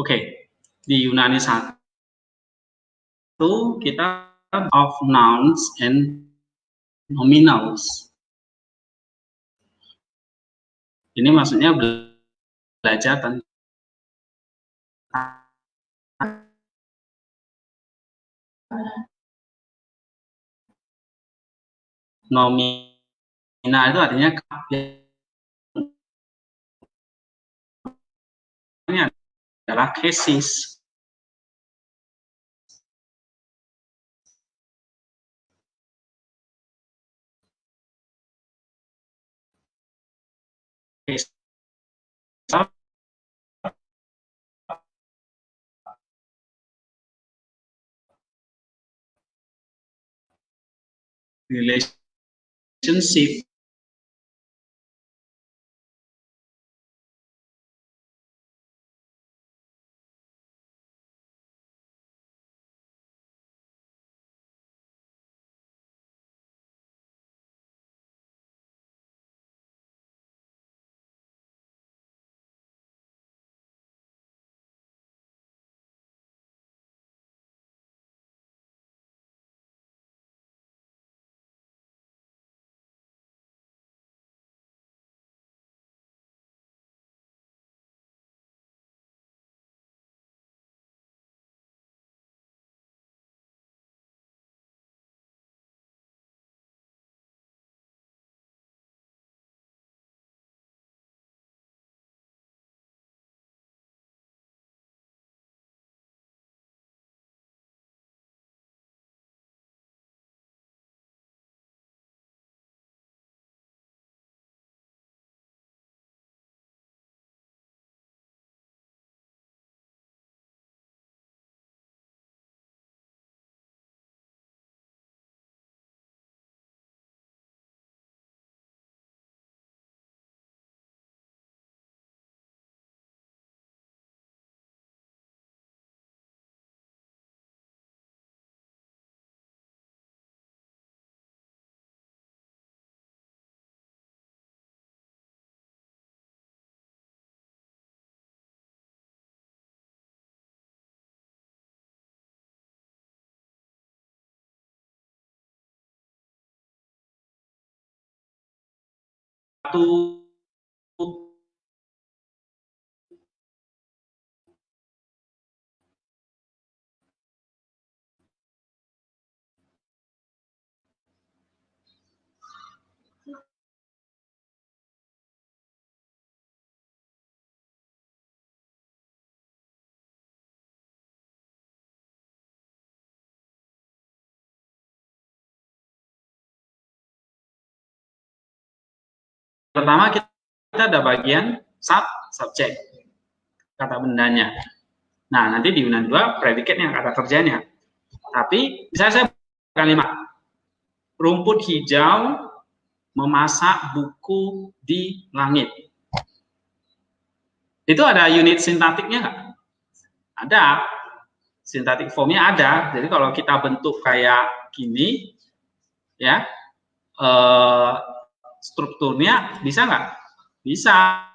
Oke, di Yunani 1 kita of nouns and nominals. Ini maksudnya belajar tentang nominal, itu artinya ini adalah cases. Relationship. Pertama kita ada bagian subjek, kata bendanya. Nah, nanti di Yunan 2 predikatnya, kata kerjanya. Tapi misalnya saya kalimat rumput hijau memasak buku di langit. Itu ada unit sintaktiknya nggak? Ada. Sintaktik formnya ada. Jadi kalau kita bentuk kayak gini, ya, strukturnya bisa nggak? Bisa.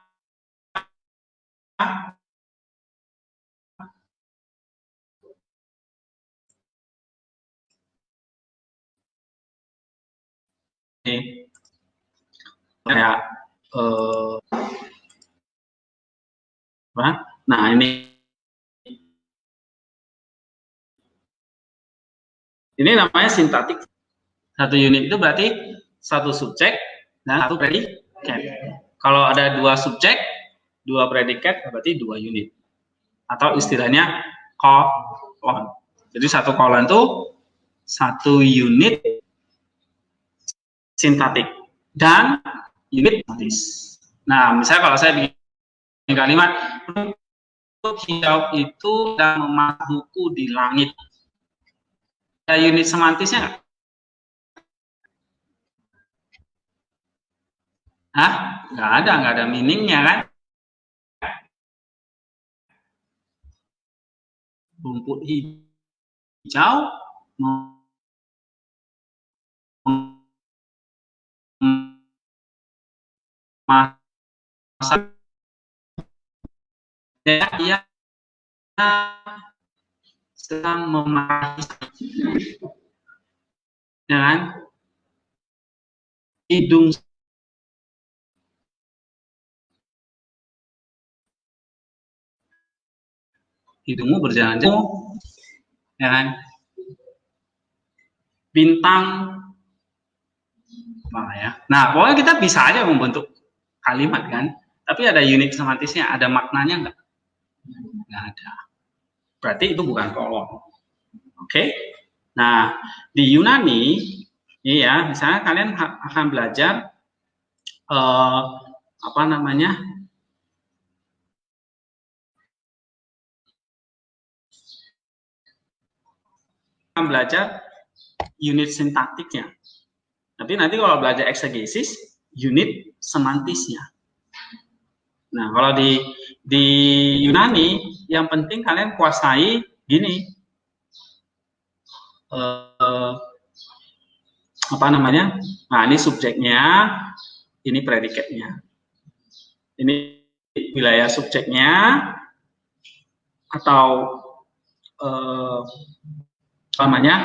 Kayak nah ini namanya sintaktik. Satu unit itu berarti satu subjek dan satu predikat. Kalau ada dua subjek, dua predikat, berarti dua unit. Atau istilahnya kolon. Jadi satu kolon itu satu unit sintaktik dan unit sintaktis. Nah, misalnya kalau saya bikin kalimat rumput hijau itu sedang memasak buku di langit. Ada unit semantisnya nggak? Hah? Nggak ada meaningnya kan? Rumput hijau memasak, ya sedang memarahi, ya kan? Hidung hidungmu berjalan-jalan, ya kan? Bintang, ya. Nah, pokoknya kita bisa aja membentuk kalimat kan, tapi ada unit semantisnya, ada maknanya nggak? Nggak ada. Berarti itu bukan prolog. Oke? Nah, di Yunani, ini ya, misalnya kalian akan belajar apa namanya? Akan belajar unit sintaktiknya. Tapi nanti kalau belajar eksegesis, unit semantisnya. Nah, kalau di Yunani, yang penting kalian kuasai gini, apa namanya? Nah, ini subjeknya, ini predikatnya. Ini wilayah subjeknya, atau namanya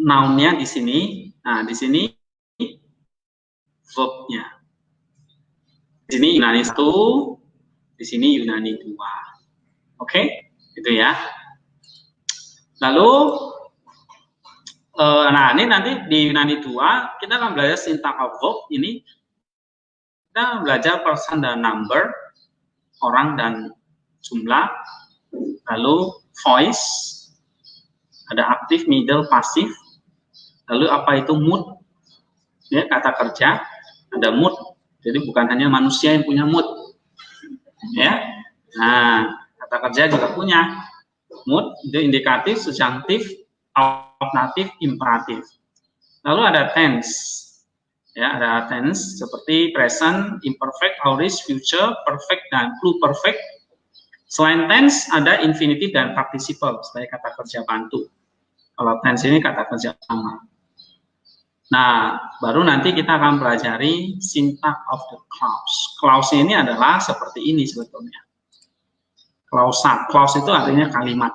noun-nya di sini. Nah, di sini verb-nya. Di sini Yunani 1, di sini Yunani 2. Oke, itu ya. Lalu nah, ini nanti di Yunani 2 kita akan belajar syntax of verb. Ini kita akan belajar person dan number, orang dan jumlah. Lalu voice, ada aktif, middle, pasif. Lalu apa itu mood? Ya, kata kerja, ada mood. Jadi bukan hanya manusia yang punya mood. Ya. Nah, kata kerja juga punya mood, itu indikatif, subjunktif, optatif, imperatif. Lalu ada tense. Ya, ada tense seperti present, imperfect, aorist, future, perfect, dan pluperfect. Selain tense ada infinitive dan participle sebagai kata kerja bantu. Kalau tense ini kata kerja utama. Nah, baru nanti kita akan pelajari syntax of the clause. Clause ini adalah seperti ini sebetulnya. Klausa. Clause itu artinya kalimat.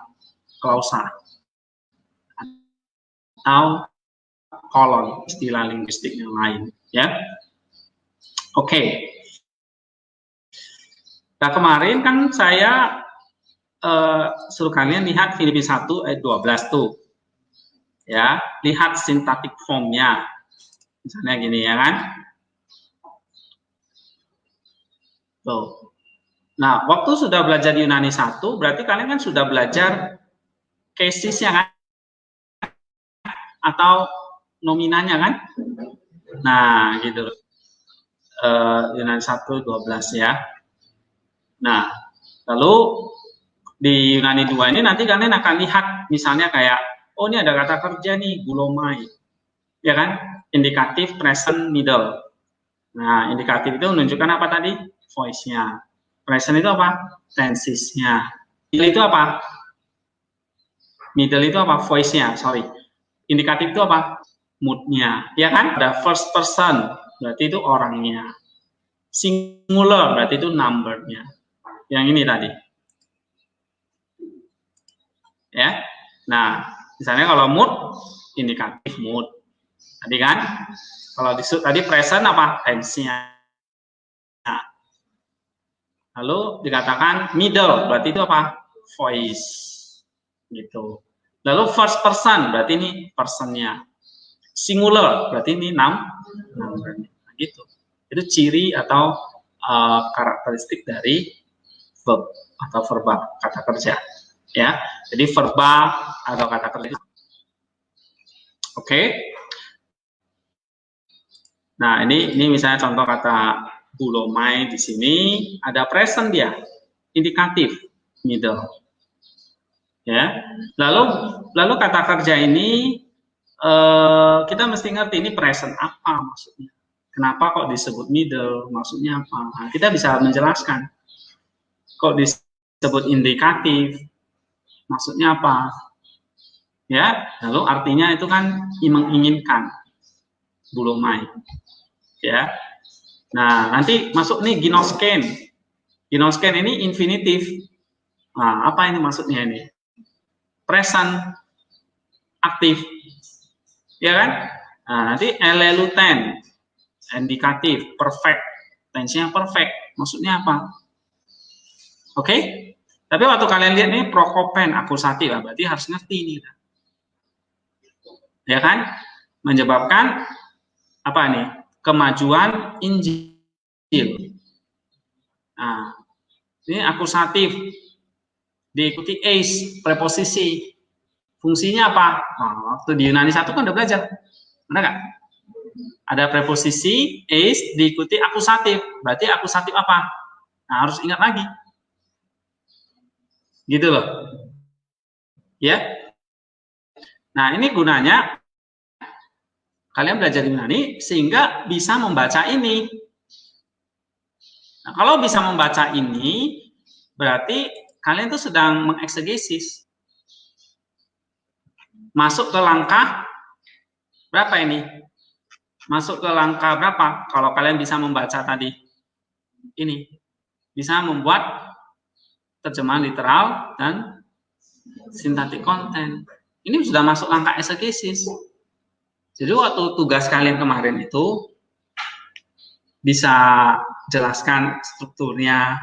Klausa. Atau kolon, istilah linguistik yang lain. Ya. Oke. Nah, kemarin kan saya suruh kalian lihat Filipi 1 ayat 12 tuh. Ya, lihat sintaktik formnya. Misalnya gini ya kan. Tuh. Nah, waktu sudah belajar Yunani 1, berarti kalian kan sudah belajar cases-nya kan? Atau nominanya kan? Nah, gitu. Yunani 1, 12 ya. Nah, lalu di Yunani 2 ini nanti kalian akan lihat misalnya kayak, oh ini ada kata kerja nih, gulomai. Ya kan? Indikatif, present, middle. Nah, indikatif itu menunjukkan apa tadi? Voice-nya. Present itu apa? Tenses-nya. Middle itu apa? Middle itu apa? Voice-nya, sorry. Indikatif itu apa? Mood-nya. Ya kan? Ada first person, berarti itu orangnya. Singular, berarti itu number-nya. Yang ini tadi. Ya. Nah, misalnya kalau mood, indikatif mood. Tadi kan? Kalau tadi present apa? Tense-nya. Nah, lalu dikatakan middle, berarti itu apa? Voice. Gitu. Lalu first person, berarti ini person-nya. Singular, berarti ini number-nya. Nah, gitu. Itu ciri atau karakteristik dari verb atau verba, kata kerja. Ya, jadi verba atau kata kerja. Oke. Nah, ini misalnya contoh kata gulomai di sini ada present dia, indikatif, middle. Ya. Lalu kata kerja ini kita mesti ngerti ini present apa maksudnya. Kenapa kok disebut middle? Maksudnya apa? Nah, kita bisa menjelaskan. Kok disebut indikatif? Maksudnya apa? Ya, lalu artinya itu kan menginginkan. Gulomai. Ya. Nah, nanti masuk nih ginosken. Ginosken ini infinitif. Nah, apa ini maksudnya ini? Present aktif, ya kan? Nah, nanti eleluten, indikatif, perfect, tensinya perfect. Maksudnya apa? Oke? Tapi waktu kalian lihat ini prokopen, akusatif, berarti harus ngerti ini, ya kan? Menyebabkan apa nih? Kemajuan Injil. Nah, ini akusatif, diikuti ase, preposisi. Fungsinya apa? Nah, waktu di Yunani 1 kan udah belajar. Benar nggak? Ada preposisi ase diikuti akusatif. Berarti akusatif apa? Nah, harus ingat lagi. Gitu loh. Ya. Nah, ini gunanya kalian belajar Yunani sehingga bisa membaca ini. Nah, kalau bisa membaca ini, berarti kalian tuh sedang mengeksegesis. Masuk ke langkah berapa ini? Masuk ke langkah berapa? Kalau kalian bisa membaca tadi ini, bisa membuat terjemahan literal dan sintaktik konten. Ini sudah masuk langkah eksegesis. Jadi waktu tugas kalian kemarin itu bisa jelaskan strukturnya,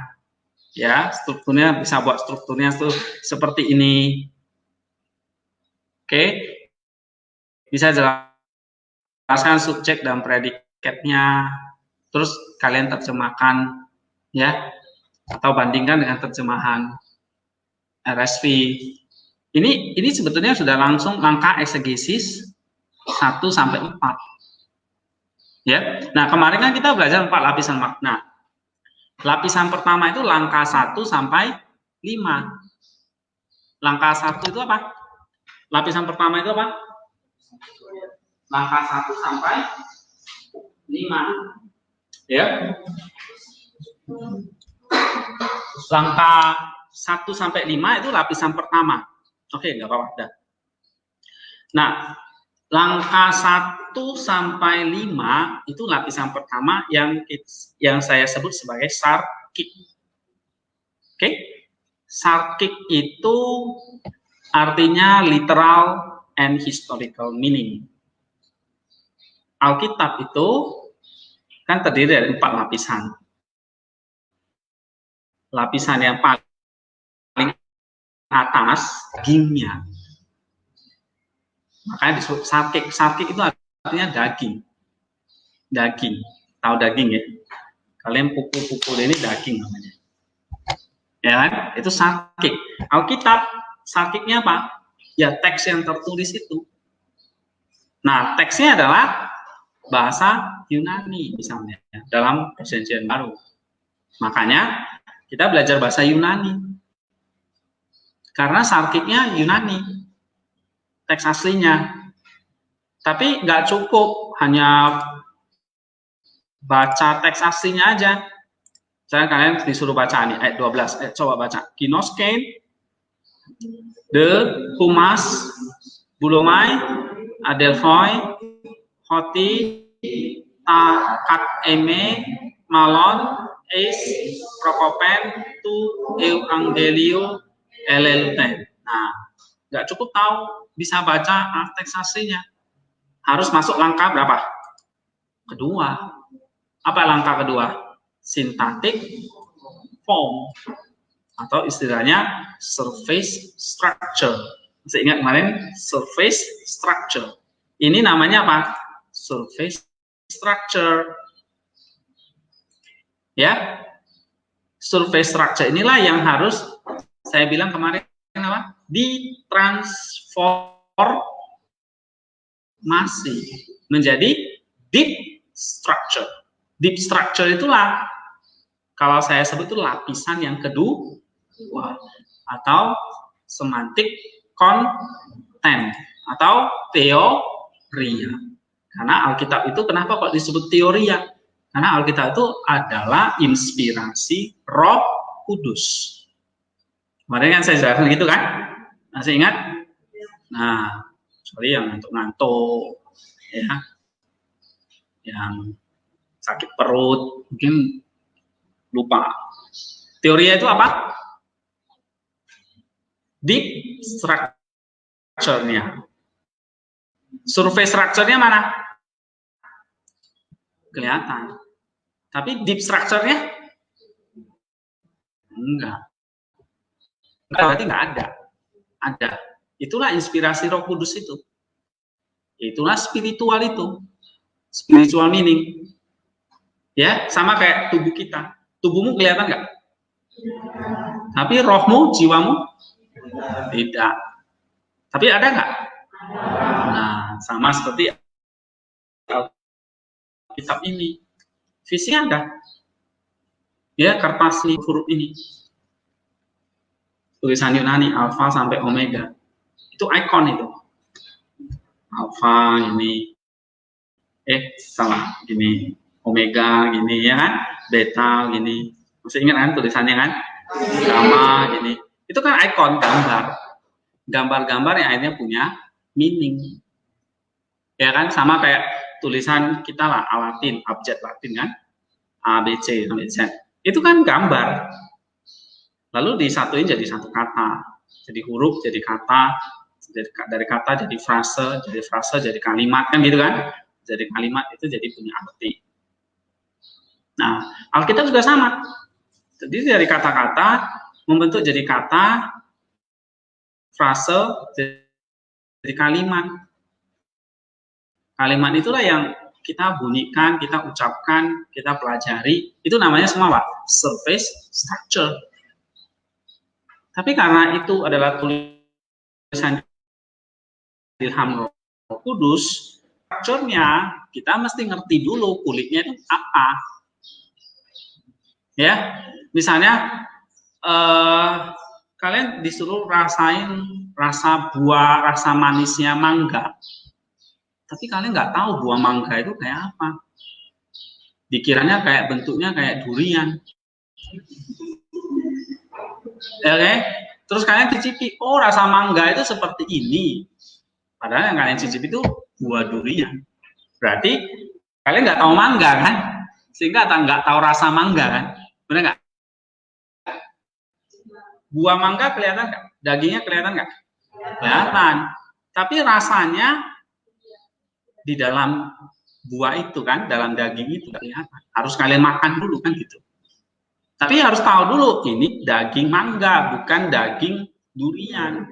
ya strukturnya bisa buat strukturnya tuh seperti ini. Oke, bisa jelaskan subjek dan predikatnya, terus kalian terjemahkan, ya, atau bandingkan dengan terjemahan RSV. Ini sebetulnya sudah langsung langkah eksegesis 1 sampai 4. Ya. Nah, kemarin kan kita belajar 4 lapisan makna. Lapisan pertama itu langkah 1 sampai 5. Langkah 1 itu apa? Lapisan pertama itu apa? Langkah 1 sampai 5. Ya. Langkah 1 sampai 5 itu lapisan pertama. Oke, enggak apa-apa. Nah, langkah 1 sampai 5 itu lapisan pertama yang saya sebut sebagai sarkik. Oke? Sarkik itu artinya literal and historical meaning. Alkitab itu kan terdiri dari 4 lapisan. Lapisan yang paling atas dagingnya. Makanya disebut sarkik. Sarkik itu artinya daging. Daging. Tahu daging ya? Kalian pukul-pukul ini daging namanya. Ya kan? Itu sarkik. Alkitab, sarkiknya apa? Ya teks yang tertulis itu. Nah, teksnya adalah bahasa Yunani misalnya dalam Perjanjian Baru. Makanya kita belajar bahasa Yunani. Karena sarkiknya Yunani. Teks aslinya. Tapi nggak cukup hanya baca teks aslinya aja. Misalnya kalian disuruh baca nih ayat 12, coba baca. Kinoskein, de, humas, bulomai, adelphoi, hoti, ta, kat, eme, malon, eis, prokopen, tu, euangelio, eleluten. Nah, nggak cukup tahu, bisa baca teks aslinya. Harus masuk langkah berapa? Kedua. Apa langkah kedua? Sintaktik form atau istilahnya surface structure. Masih ingat kemarin surface structure. Ini namanya apa? Surface structure. Ya. Surface structure inilah yang harus saya bilang kemarin apa? Ditransformasi menjadi deep structure. Deep structure itulah kalau saya sebut itu lapisan yang kedua atau semantik konten atau teoria. Karena Alkitab itu kenapa kok disebut teoria? Karena Alkitab itu adalah inspirasi Roh Kudus. Kemarin kan saya jelaskan gitu kan? Masih ingat? Nah, sorry yang ngantuk-ngantuk, ya, yang sakit perut, mungkin lupa. Teoria itu apa? deep structure-nya. Survei structure-nya mana? Kelihatan. Tapi deep structure-nya? Enggak. Berarti nggak ada. Ada. Itulah inspirasi Roh Kudus itu. Itulah spiritual itu. Spiritual meaning. Ya, sama kayak tubuh kita. Tubuhmu kelihatan nggak? Tapi rohmu, jiwamu tidak. Tapi ada nggak? Nah, sama seperti kitab ini. Visinya ada. Ya, kertas ini, huruf ini. Tulisan Yunani, alfa sampai omega. Itu ikon itu. Alfa ini. Salah. Gini. Omega, gini ya kan. Beta, gini. Masih ingat kan tulisannya kan? Gamma, gini. Itu kan ikon, gambar. Gambar-gambar yang akhirnya punya meaning. Ya kan, sama kayak tulisan kita lah, Latin, abjad Latin kan, A, B, C, sampai Z. Itu kan gambar. Lalu disatuin jadi satu kata. Jadi huruf, jadi kata, dari kata jadi frase jadi kalimat, kan gitu kan. Jadi kalimat itu jadi punya arti. Nah, Alkitab juga sama. Jadi dari kata-kata membentuk jadi kata, frase, jadi kalimat. Kalimat itulah yang kita bunyikan, kita ucapkan, kita pelajari. Itu namanya semua apa? Surface structure. Tapi karena itu adalah tulisan ilham Roh Kudus, structure-nya kita mesti ngerti dulu kulitnya itu apa. Ya, misalnya kalian disuruh rasain rasa buah, rasa manisnya mangga. Tapi kalian nggak tahu buah mangga itu kayak apa. Dikiranya kayak bentuknya kayak durian. Oke, terus kalian cicipi, oh rasa mangga itu seperti ini. Padahal yang kalian cicipi itu buah durian. Berarti kalian nggak tahu mangga kan? Sehingga nggak tahu rasa mangga kan? Benar nggak? Buah mangga kelihatan nggak? Dagingnya kelihatan nggak? Kelihatan. Tapi rasanya di dalam buah itu kan, dalam daging itu kelihatan. Harus kalian makan dulu kan gitu. Tapi harus tahu dulu ini daging mangga, bukan daging durian.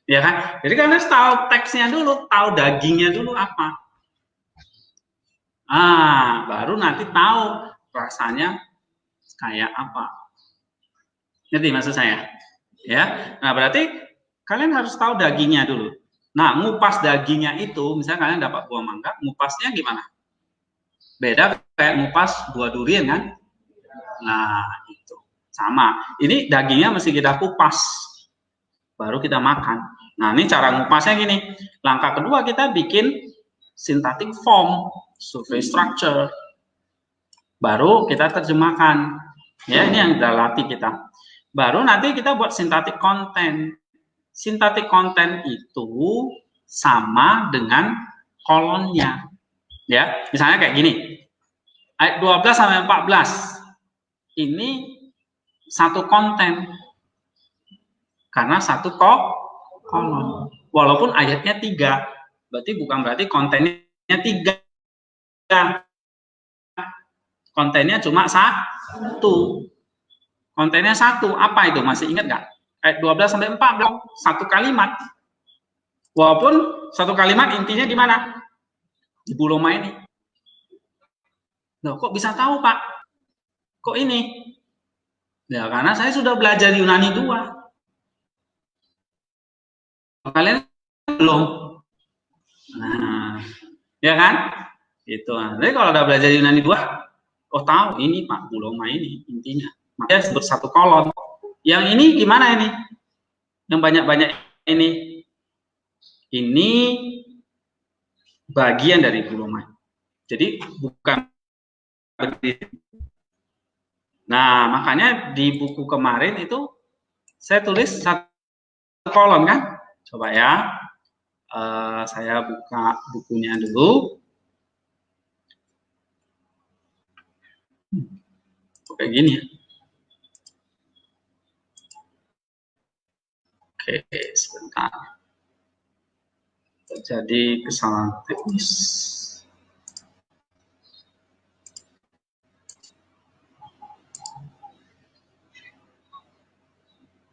Ya kan? Jadi kalian harus tahu teksnya dulu, tahu dagingnya dulu apa. Baru nanti tahu rasanya kayak apa. Ngerti maksud saya? Ya. Nah, berarti kalian harus tahu dagingnya dulu. Nah, ngupas dagingnya itu, misalnya kalian dapat buah mangga, ngupasnya gimana? Beda kayak ngupas buah durian kan? Nah, itu sama. Ini dagingnya mesti kita kupas, baru kita makan. Nah, ini cara ngupasnya gini. Langkah kedua kita bikin synthetic form, survey structure. Baru kita terjemahkan. Ya, ini yang kita latih kita. Baru nanti kita buat synthetic content. Synthetic content itu sama dengan kolonnya. Ya, misalnya kayak gini. Ayat 12 sampai 14. Ini satu konten. Karena satu kolon. Walaupun ayatnya 3. Berarti kontennya 3. Kontennya cuma 1. Kontennya 1. Apa itu? Masih ingat nggak? Ayat 12 sampai 14. Satu kalimat. Walaupun satu kalimat intinya di mana? Di Buloma ini. Loh, kok bisa tahu, Pak? Kok ini? Ya, karena saya sudah belajar Yunani 2. Kalian belum? Nah, ya kan? Itu. Jadi kalau udah belajar Yunani 2, oh tahu ini Pak Buloma ini intinya. Makanya disebut satu kolon. Yang ini gimana ini? Yang banyak-banyak ini. Ini bagian dari Buloma. Jadi bukan. Nah, makanya di buku kemarin itu saya tulis satu kolom kan. Coba ya. Saya buka bukunya dulu. Kayak gini ya. terjadi kesalahan teknis.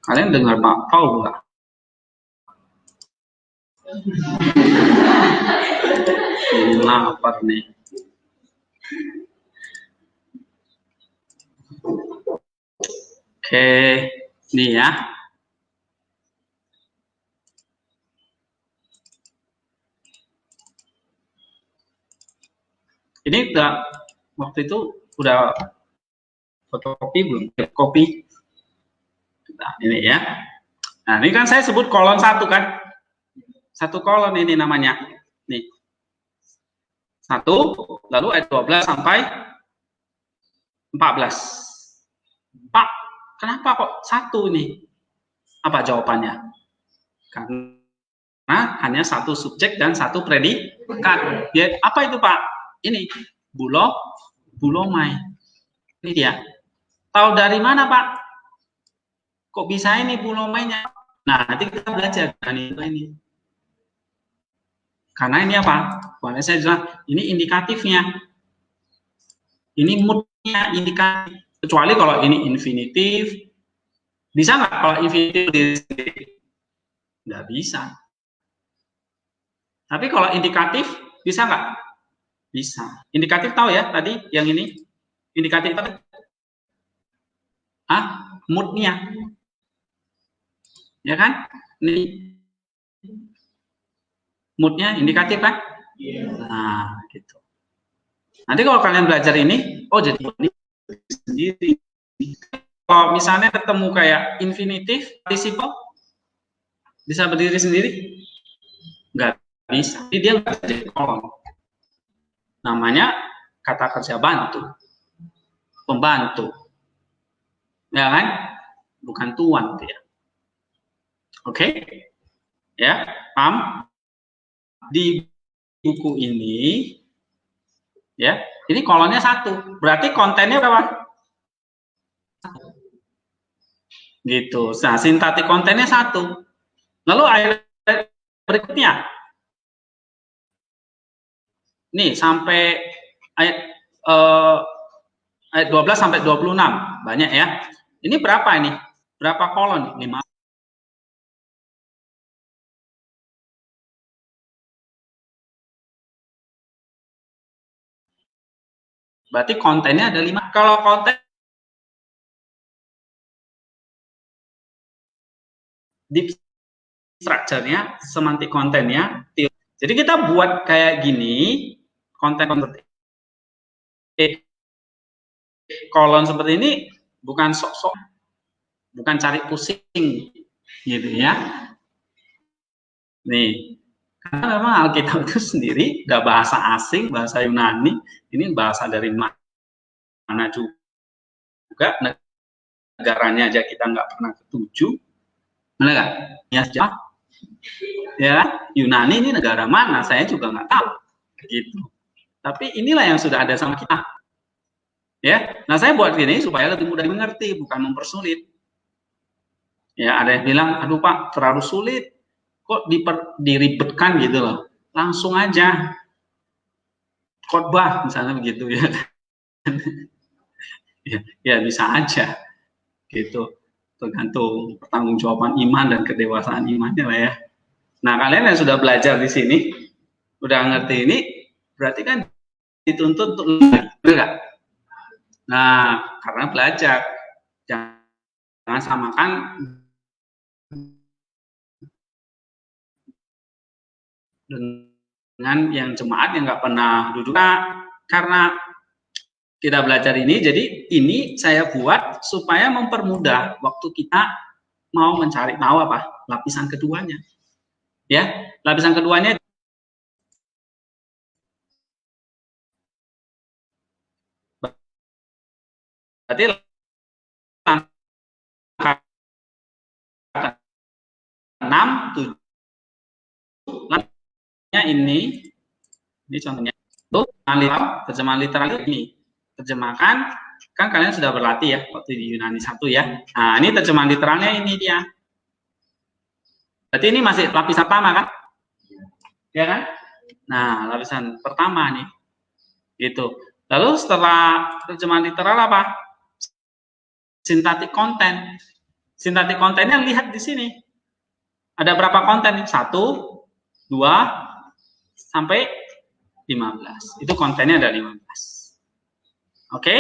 Kalian dengar Pak Paul nggak? Lapar nih. Oke, nih ya. Ini udah waktu itu udah fotokopi belum? Kopi. Nah, ini ya. Nah, ini kan saya sebut kolon 1 kan? 1 kolon ini namanya. Nih. 1, lalu ayat 12 sampai 14. Pak, kenapa kok 1 ini? Apa jawabannya? Karena hanya 1 subjek dan 1 predikat. Ya, apa itu Pak? Ini bulomai. Ini dia. Tahu dari mana Pak? Kok bisa ini bulomainya? Nah, nanti kita belajar kan ini. Karena ini apa? Karena saya bilang ini indikatifnya. Ini moodnya indikatif. Kecuali kalau ini infinitif. Bisa nggak kalau infinitif berdiri sendiri? Nggak bisa. Tapi kalau indikatif bisa nggak? Bisa. Indikatif tahu ya tadi yang ini? Indikatif apa? Moodnya. Ya kan? Ini moodnya indikatif kan? Nah, gitu. Nanti kalau kalian belajar ini, oh jadi ini sendiri. Kalau misalnya ketemu kayak infinitif, participle, bisa berdiri sendiri? Nggak bisa. Jadi dia nggak jadi kolom. Namanya kata kerja bantu, pembantu, ya kan? Bukan tuan dia. Oke? Ya, paham? Di buku ini, ya, ini kolonnya 1. Berarti kontennya berapa? Gitu. Nah, sintaktik kontennya 1. Lalu ayat berikutnya, nih sampai ayat 12 sampai 26, banyak ya. Ini berapa ini? Berapa kolon? 5. Berarti kontennya ada 5. Kalau konten deep structure-nya, semantik kontennya. Jadi kita buat kayak gini, konten kolon seperti ini bukan sok-sok, bukan cari pusing gitu ya. Nih, karena memang Alkitab itu sendiri udah bahasa asing, bahasa Yunani, ini bahasa dari mana juga, negaranya aja kita nggak pernah ketujuh, benar nggak? Ya, Yunani ini negara mana? Saya juga nggak tahu, gitu. Tapi inilah yang sudah ada sama kita. Ya, nah saya buat gini supaya lebih mudah dimengerti, bukan mempersulit. Ya, ada yang bilang, aduh Pak, terlalu sulit, kok diribetkan gitu loh. Langsung aja, khotbah misalnya begitu ya. Ya bisa aja, gitu. Tergantung pertanggungjawaban iman dan kedewasaan imannya lah ya. Nah, kalian yang sudah belajar di sini, udah ngerti ini, berarti kan dituntut untuk enggak? Nah, karena belajar, jangan samakan dengan yang jemaat yang nggak pernah duduk. Nah, karena kita belajar ini, jadi ini saya buat supaya mempermudah waktu kita mau mencari tahu apa lapisan keduanya. Ya, lapisan keduanya berarti langkah 6, 7, ini contohnya. Tuh, terjemahan literal ini. Terjemahkan, kan kalian sudah berlatih ya waktu di Yunani 1 ya. Nah, ini terjemahan literalnya ini dia. Berarti ini masih lapisan pertama kan? ya kan? Nah, lapisan pertama nih, gitu. Lalu setelah terjemahan literal apa? Sintaktik konten. Sintaktik kontennya lihat di sini. Ada berapa konten? 1, 2, sampai 15. Itu kontennya ada 15. Oke?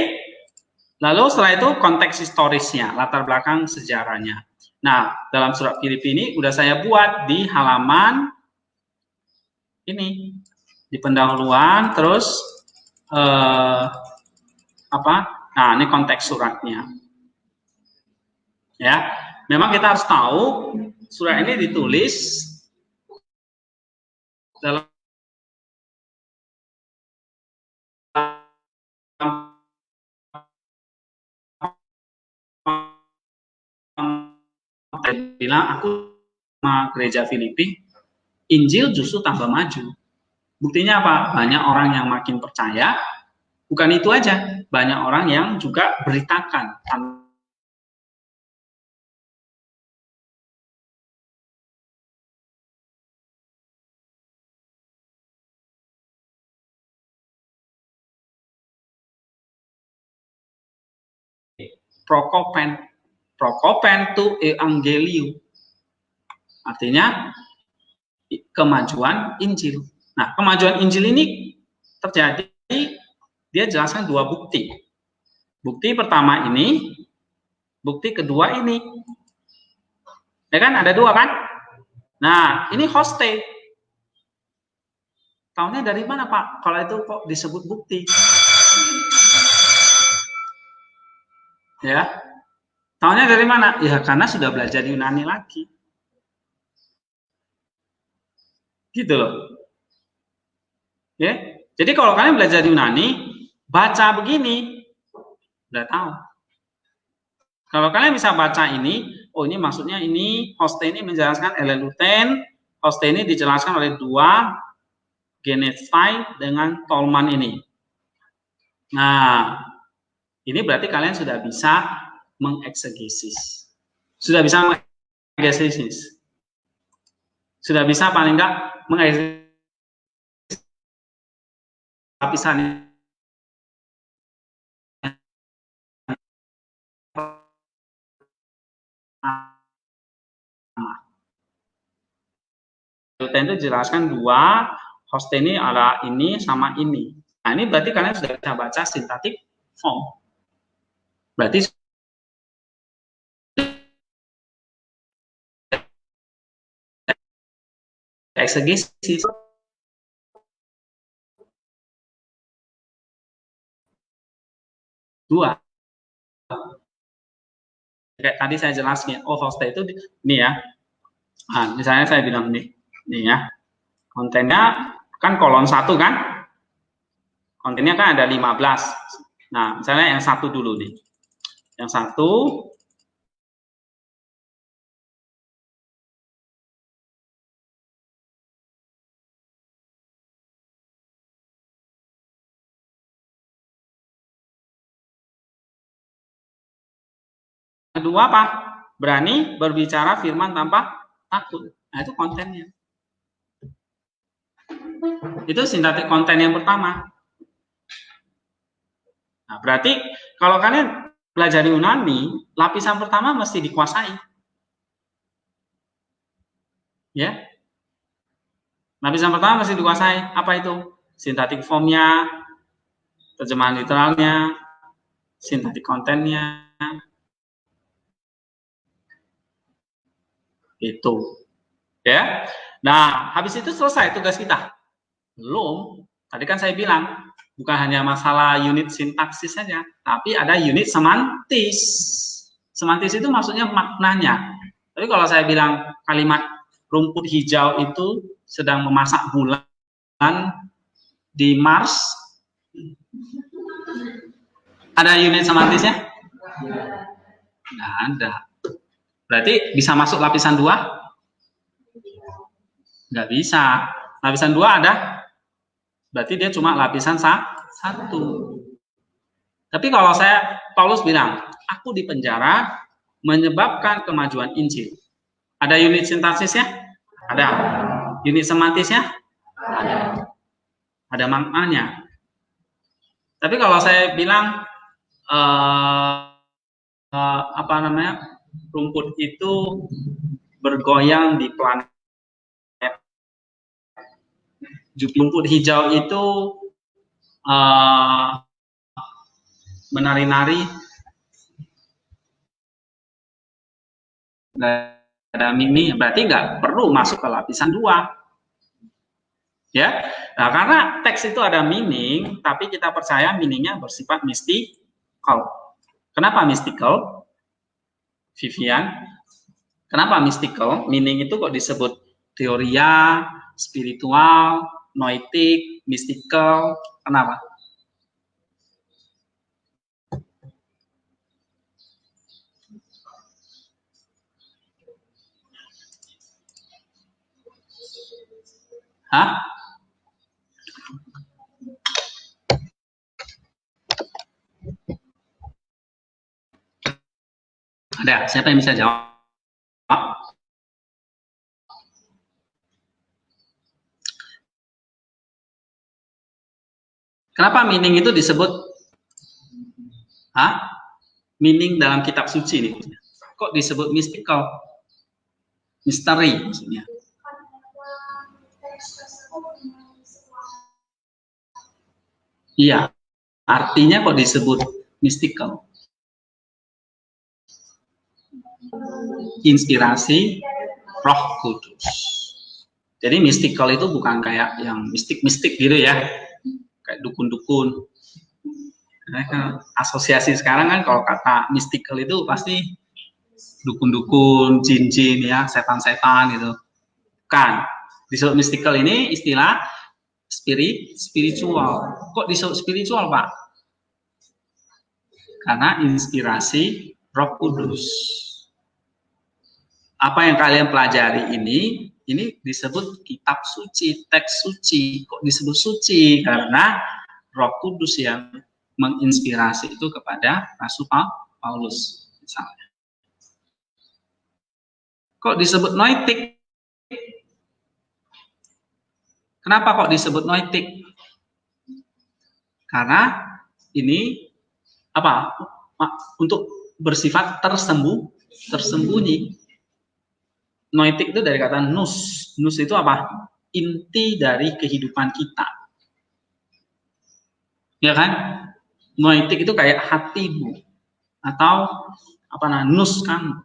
Lalu setelah itu konteks historisnya, latar belakang sejarahnya. Nah, dalam surat Filipi ini udah saya buat di halaman ini, di pendahuluan, terus apa? Nah, ini konteks suratnya. Ya, memang kita harus tahu surat ini ditulis dalam bilang aku sama gereja Filipi, Injil justru tambah maju. Buktinya apa? Banyak orang yang makin percaya. Bukan itu aja, banyak orang yang juga beritakan. Prokopentu evangelium. Artinya kemajuan Injil. Nah, kemajuan Injil ini terjadi, dia jelaskan 2 bukti. Bukti pertama ini, bukti kedua ini. Ya kan, ada 2 kan? Nah, ini hosted. Tahunya dari mana, Pak? Kalau itu kok disebut bukti? Ya. Tahunya dari mana? Ya, karena sudah belajar Yunani lagi. Gitu loh. Ya. Jadi kalau kalian belajar Yunani, baca begini, udah tahu. Kalau kalian bisa baca ini, oh ini maksudnya ini, hoste ini menjelaskan eleluten, hoste ini dijelaskan oleh 2 genestai dengan tolman ini. Nah, ini berarti kalian sudah bisa mengeksegesis. Sudah bisa mengeksegesis. Sudah bisa paling enggak mengeksegesis lapisan itu jelaskan 2 host ini ala ini sama ini. Nah, ini berarti kalian sudah bisa baca sintaktik form. Berarti eksegesis. Dua. Kayak tadi saya jelasin, oh host itu ini ya. Nah, misalnya saya bilang nih ya. Kontennya kan kolon 1 kan? Kontennya kan ada 15. Nah, misalnya yang 1 dulu nih. Yang 1 kedua apa? Berani berbicara firman tanpa takut. Nah, itu kontennya. Itu sintaktik konten yang pertama. Nah, berarti kalau kalian belajar Yunani, lapisan pertama mesti dikuasai. Ya. Lapisan pertama mesti dikuasai. Apa itu? Sintaktik formnya, terjemahan literalnya, sintaktik kontennya. Itu. Ya. Nah, habis itu selesai tugas kita. Belum. Tadi kan saya bilang, bukan hanya masalah unit sintaksis saja, tapi ada unit semantis. Semantis itu maksudnya maknanya. Tapi kalau saya bilang kalimat rumput hijau itu sedang memasak bulan di Mars, ada unit semantisnya? Nggak ada. Berarti bisa masuk lapisan 2? Nggak bisa. Lapisan 2 ada? Berarti dia cuma lapisan 1. Tapi kalau Paulus bilang, aku di penjara menyebabkan kemajuan Injil. Ada unit sintaksisnya? Ada. Unit semantisnya? ada maknanya. Tapi kalau saya bilang apa namanya, rumput itu bergoyang di planet, rumput hijau itu menari-nari, ada mini, berarti nggak perlu masuk ke lapisan 2. Ya, nah, karena teks itu ada meaning, tapi kita percaya meaningnya bersifat mystical. Kenapa mystical, Vivian? Kenapa mystical? Meaning itu kok disebut teoria, spiritual, noetik, mystical? Kenapa? Hah? Ada, siapa yang bisa jawab? Kenapa meaning itu disebut meaning dalam kitab suci nih? Kok disebut mystical? Misteri maksudnya. Iya, artinya kok disebut mystical? Inspirasi Roh Kudus. Jadi mystical itu bukan kayak yang mistik-mistik gitu ya, kayak dukun-dukun. Asosiasi sekarang kan kalau kata mystical itu pasti dukun-dukun, jin-jin ya, setan-setan gitu. Kan, disebut mystical ini istilah spiritual. Kok disebut spiritual, Pak? Karena inspirasi Roh Kudus. Apa yang kalian pelajari ini disebut kitab suci, teks suci. Kok disebut suci? Karena Roh Kudus yang menginspirasi itu kepada Rasul Paulus misalnya. Kok disebut noetik? Kenapa kok disebut noetik? Karena ini apa? Untuk bersifat tersembunyi. Noetik itu dari kata nous. Nous itu apa? Inti dari kehidupan kita. Ya kan? Noetik itu kayak hatimu atau apa namanya, nous kamu.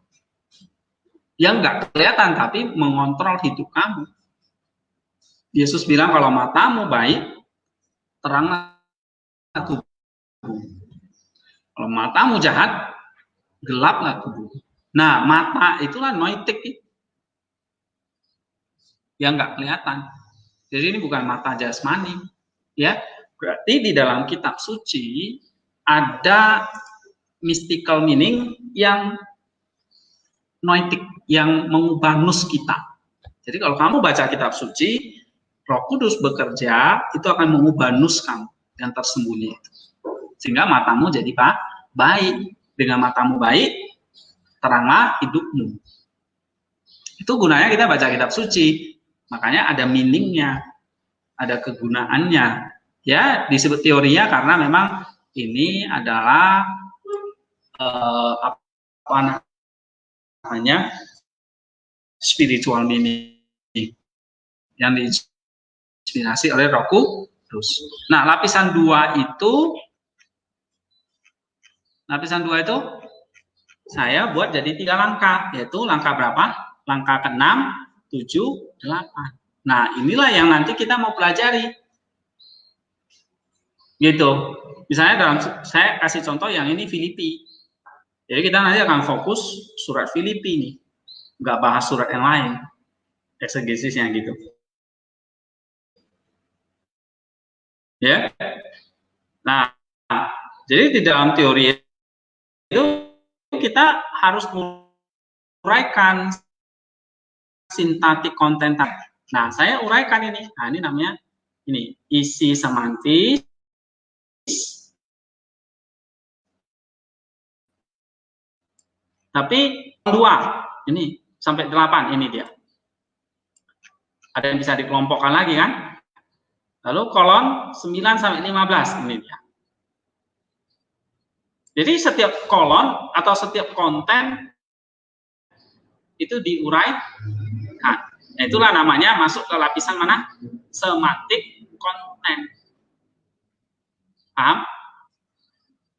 Yang nggak kelihatan tapi mengontrol hidup kamu. Yesus bilang kalau matamu baik, teranglah tubuh. Kalau matamu jahat, gelaplah tubuh. Nah, mata itulah noetik yang nggak kelihatan. Jadi ini bukan mata jasmani, ya. Berarti di dalam kitab suci ada mystical meaning yang noetik, yang mengubah nus kita. Jadi kalau kamu baca kitab suci, Roh Kudus bekerja, itu akan mengubah nus kamu yang tersembunyi. Sehingga matamu jadi baik. Dengan matamu baik, teranglah hidupmu. Itu gunanya kita baca kitab suci. Makanya ada meaningnya, ada kegunaannya. Ya, disebut teorinya karena memang ini adalah apa namanya, spiritual meaning yang diinspirasi oleh Roh Kudus. Nah, lapisan 2 itu saya buat jadi 3 langkah, yaitu langkah berapa? Langkah ke-6, 7, 8. Nah, inilah yang nanti kita mau pelajari. Gitu. Misalnya saya kasih contoh yang ini Filipi. Jadi kita nanti akan fokus surat Filipi nih. Nggak bahas surat yang lain. Eksegesisnya gitu. Ya. Nah, jadi di dalam teori itu kita harus uraikan sintaktik konten. Nah, saya uraikan ini. Nah, ini namanya isi semantis, tapi 2 ini sampai 8 ini dia. Ada yang bisa dikelompokkan lagi kan? Lalu kolon 9 sampai 15 ini dia. Jadi setiap kolon atau setiap konten itu diurai. Nah, itulah namanya masuk ke lapisan mana? Semantik konten. Paham?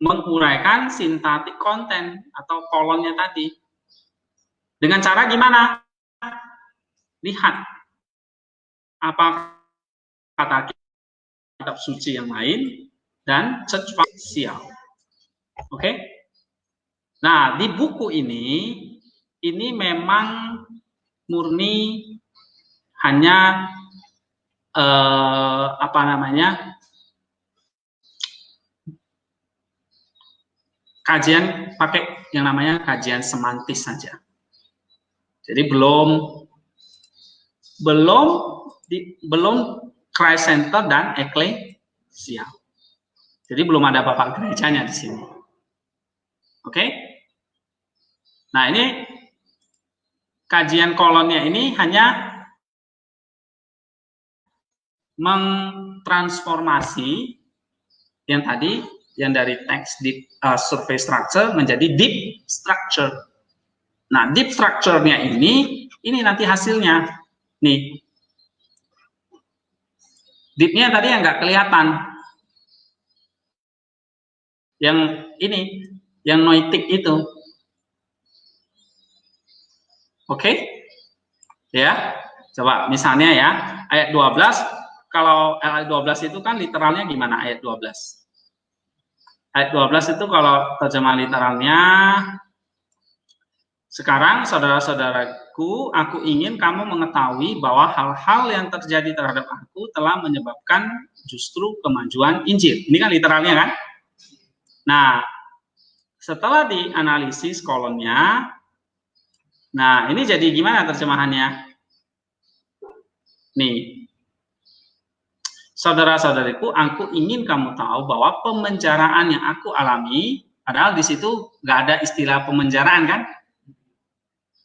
Menguraikan sintaktik konten atau kolonnya tadi. Dengan cara gimana? Lihat apa kata kitab suci yang lain dan search spasial. Oke? Nah, di buku ini memang murni hanya kajian pakai yang namanya kajian semantis saja. Jadi belum Christ Center dan Ecclesia. Jadi belum ada bapak gerejanya di sini. Oke? Nah, ini kajian kolonnya ini hanya mengtransformasi yang tadi yang dari teks deep survey structure menjadi deep structure. Nah, deep structure-nya ini nanti hasilnya. Nih. Deep-nya tadi yang nggak kelihatan. Yang ini, yang noitic itu. Oke? Ya. Coba misalnya ya, ayat 12, kalau ayat 12 itu kan literalnya gimana ayat 12? Ayat 12 itu kalau terjemah literalnya, sekarang saudara-saudaraku, aku ingin kamu mengetahui bahwa hal-hal yang terjadi terhadap aku telah menyebabkan justru kemajuan Injil. Ini kan literalnya kan? Nah, setelah dianalisis kolonnya, nah ini jadi gimana terjemahannya? Nih, saudara-saudariku, aku ingin kamu tahu bahwa pemenjaraan yang aku alami, padahal di situ nggak ada istilah pemenjaraan kan?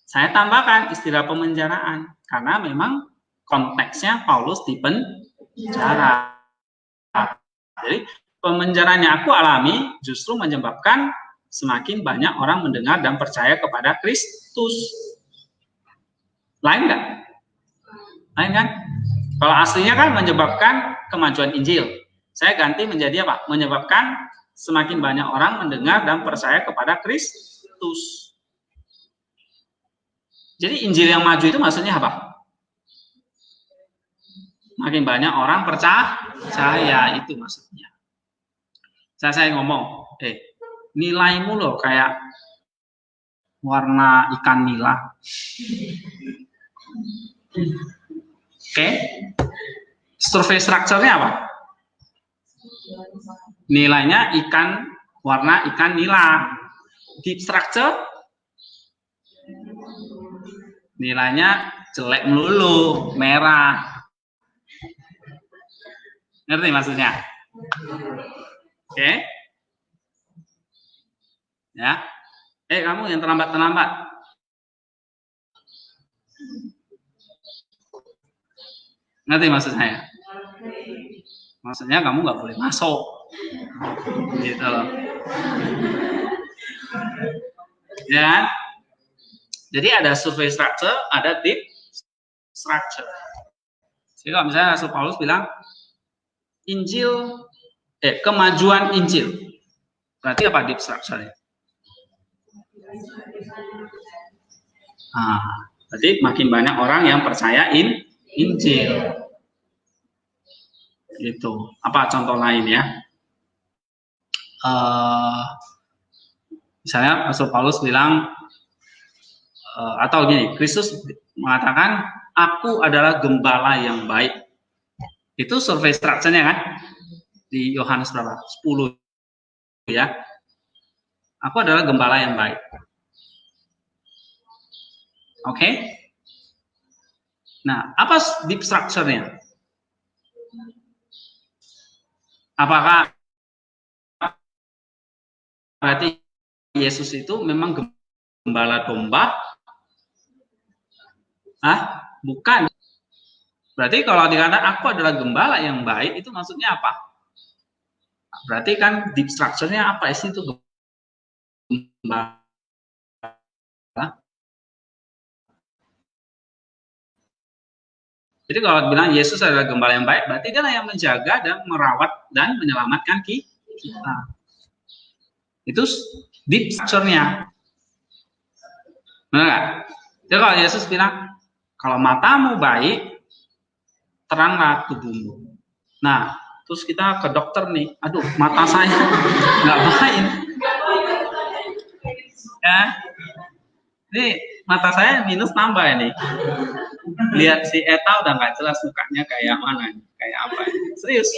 Saya tambahkan istilah pemenjaraan karena memang konteksnya Paulus di penjara. Jadi pemenjaraan yang aku alami justru menyebabkan semakin banyak orang mendengar dan percaya kepada Kristus. Lain nggak? Lain kan? Kalau aslinya kan menyebabkan kemajuan Injil. Saya ganti menjadi apa? Menyebabkan semakin banyak orang mendengar dan percaya kepada Kristus. Jadi Injil yang maju itu maksudnya apa? Makin banyak orang percaya, itu maksudnya. Saya ngomong, nilaimu loh kayak warna ikan nila. Oke. Survei strukturnya apa? Nilainya warna ikan nila. Deep structure nilainya jelek melulu, merah. Ngerti maksudnya? Oke? Ya. Kamu yang terlambat. Ngerti maksud saya? Maksudnya kamu nggak boleh masuk. Gitu loh. Ya. Jadi ada survei structure, ada deep structure. Jadi kalau misalnya Rasul Paulus bilang Injil, kemajuan Injil, berarti apa deep structure-nya? Berarti makin banyak orang yang percaya Injil. Itu. Apa contoh lain ya? Misalnya Rasul Paulus bilang atau gini, Kristus mengatakan aku adalah gembala yang baik. Itu survei structure-nya kan? Di Yohanes berapa? 10 ya. Aku adalah gembala yang baik. Oke? Nah, apa deep structure-nya? Apakah berarti Yesus itu memang gembala domba? Bukan. Berarti kalau dikatakan aku adalah gembala yang baik, itu maksudnya apa? Berarti kan deep structure-nya apa sih itu gembala? Jadi kalau bilang Yesus adalah gembala yang baik, berarti dia yang menjaga dan merawat dan menyelamatkan kita. Itu deep structure-nya. Benar nggak? Jadi kalau Yesus bilang, kalau matamu baik, teranglah tubuhmu. Nah, terus kita ke dokter nih, aduh mata saya nggak baik. Ya, ini mata saya minus nambah ini. Lihat si Eta udah nggak jelas mukanya kayak mana, kayak apa. Serius.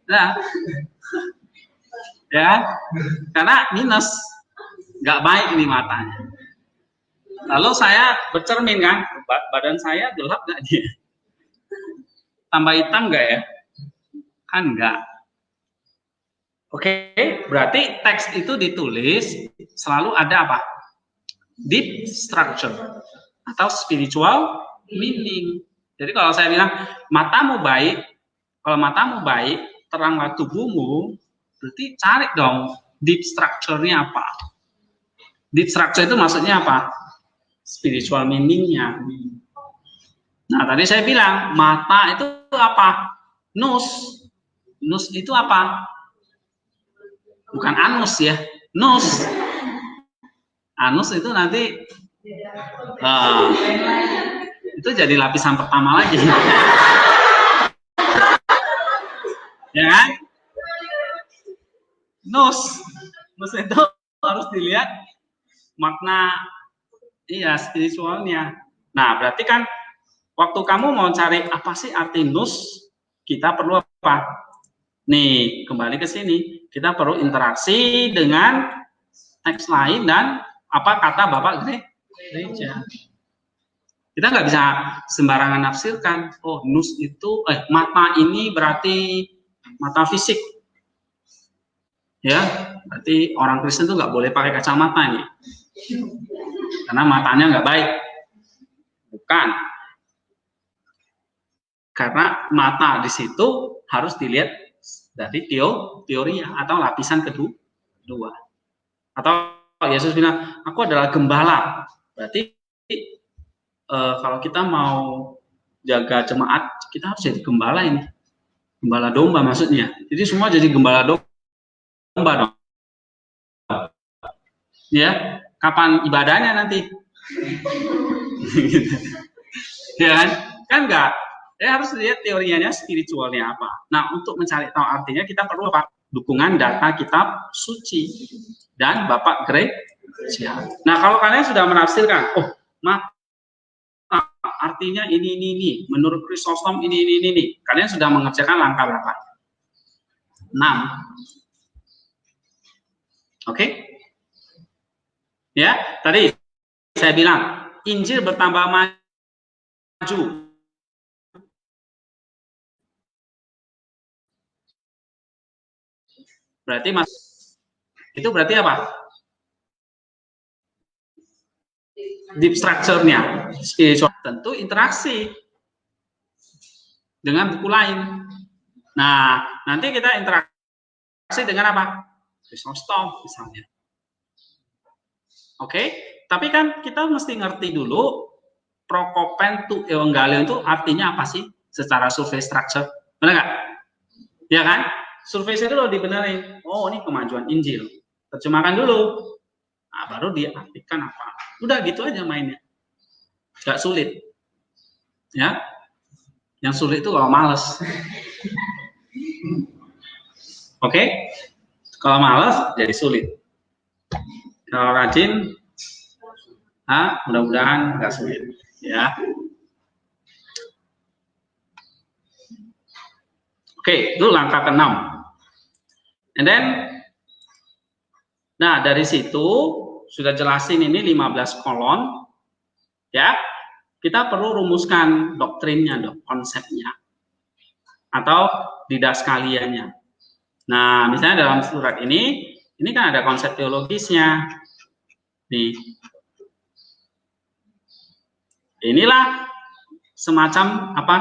Nah, ya, karena minus, nggak baik ini matanya. Lalu saya bercermin kan, badan saya gelap nggak dia? Tambah hitam nggak ya? Kan nggak. Oke, berarti teks itu ditulis selalu ada apa? Deep structure atau spiritual meaning. Jadi kalau saya bilang matamu baik, kalau matamu baik, teranglah tubuhmu, berarti cari dong deep structure-nya apa? Deep structure itu maksudnya apa? Spiritual meaning-nya. Nah, tadi saya bilang mata itu apa? Nus. Nus itu apa? Bukan anus ya, nus. Anus itu nanti itu jadi lapisan pertama lagi. Ya kan? Nus itu harus dilihat makna spiritualnya. Nah, berarti kan waktu kamu mau cari apa sih arti nus, kita perlu apa? Nih, kembali ke sini. Kita perlu interaksi dengan teks lain dan apa kata Bapak gereja. Kita nggak bisa sembarangan nafsirkan. Oh, nus itu, mata ini berarti mata fisik. Ya, berarti orang Kristen tuh nggak boleh pakai kacamata nih. Karena matanya nggak baik. Bukan. Karena mata di situ harus dilihat dari teori atau lapisan kedua. Atau Yesus bilang, aku adalah gembala. Berarti kalau kita mau jaga jemaat, kita harus jadi gembala ini. Gembala domba maksudnya. Jadi semua jadi gembala domba dong. Ya, kapan ibadahnya nanti? Ya kan? Kan enggak. Ya harus lihat teorinya, spiritualnya apa. Nah, untuk mencari tahu artinya kita perlu apa? Dukungan data kitab suci dan Bapak gereja. Nah, kalau kalian sudah menafsirkan, oh, artinya ini, menurut Chrysostom ini. Kalian sudah mengerjakan langkah berapa? 6. Oke? Ya, tadi saya bilang Injil bertambah maju. Berarti itu berarti apa? Deep structure-nya, spiritual, tentu interaksi dengan buku lain. Nah, nanti kita interaksi dengan apa? Chrysostom misalnya. Oke, tapi kan kita mesti ngerti dulu Prokopen to Evangelion itu artinya apa sih secara survei structure? Benar nggak? Ya kan? Survei itu lo dibenerin. Oh, ini kemajuan Injil. Terjemahkan dulu. Nah, baru diartikan apa. Udah gitu aja mainnya. Gak sulit. Ya. Yang sulit itu kalau males. Oke? Kalau males jadi sulit. Kalau rajin, mudah-mudahan gak sulit. Ya. Oke, itu langkah ke-6. And then, nah dari situ sudah jelasin ini 15 kolon, ya. Kita perlu rumuskan doktrinnya, konsepnya, atau didaskalianya. Nah, misalnya dalam surat ini kan ada konsep teologisnya. Nih, inilah semacam apa,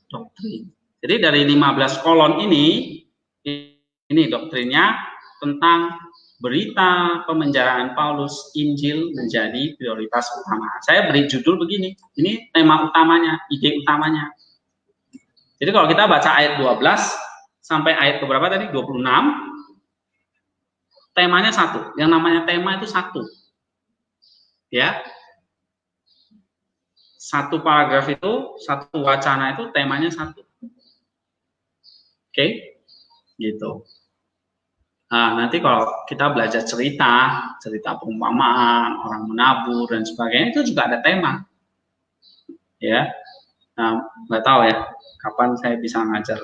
doktrin. Jadi dari 15 kolon ini doktrinnya tentang berita pemenjaraan Paulus, Injil menjadi prioritas utama. Saya beri judul begini, ini tema utamanya, ide utamanya. Jadi kalau kita baca ayat 12 sampai ayat keberapa tadi? 26, temanya satu. Yang namanya tema itu satu. Ya. Satu paragraf itu, satu wacana itu temanya satu. Oke? Gitu. Nah, nanti kalau kita belajar cerita perumpamaan, orang menabur dan sebagainya, itu juga ada tema. Ya. Nah, nggak tahu ya, kapan saya bisa ngajar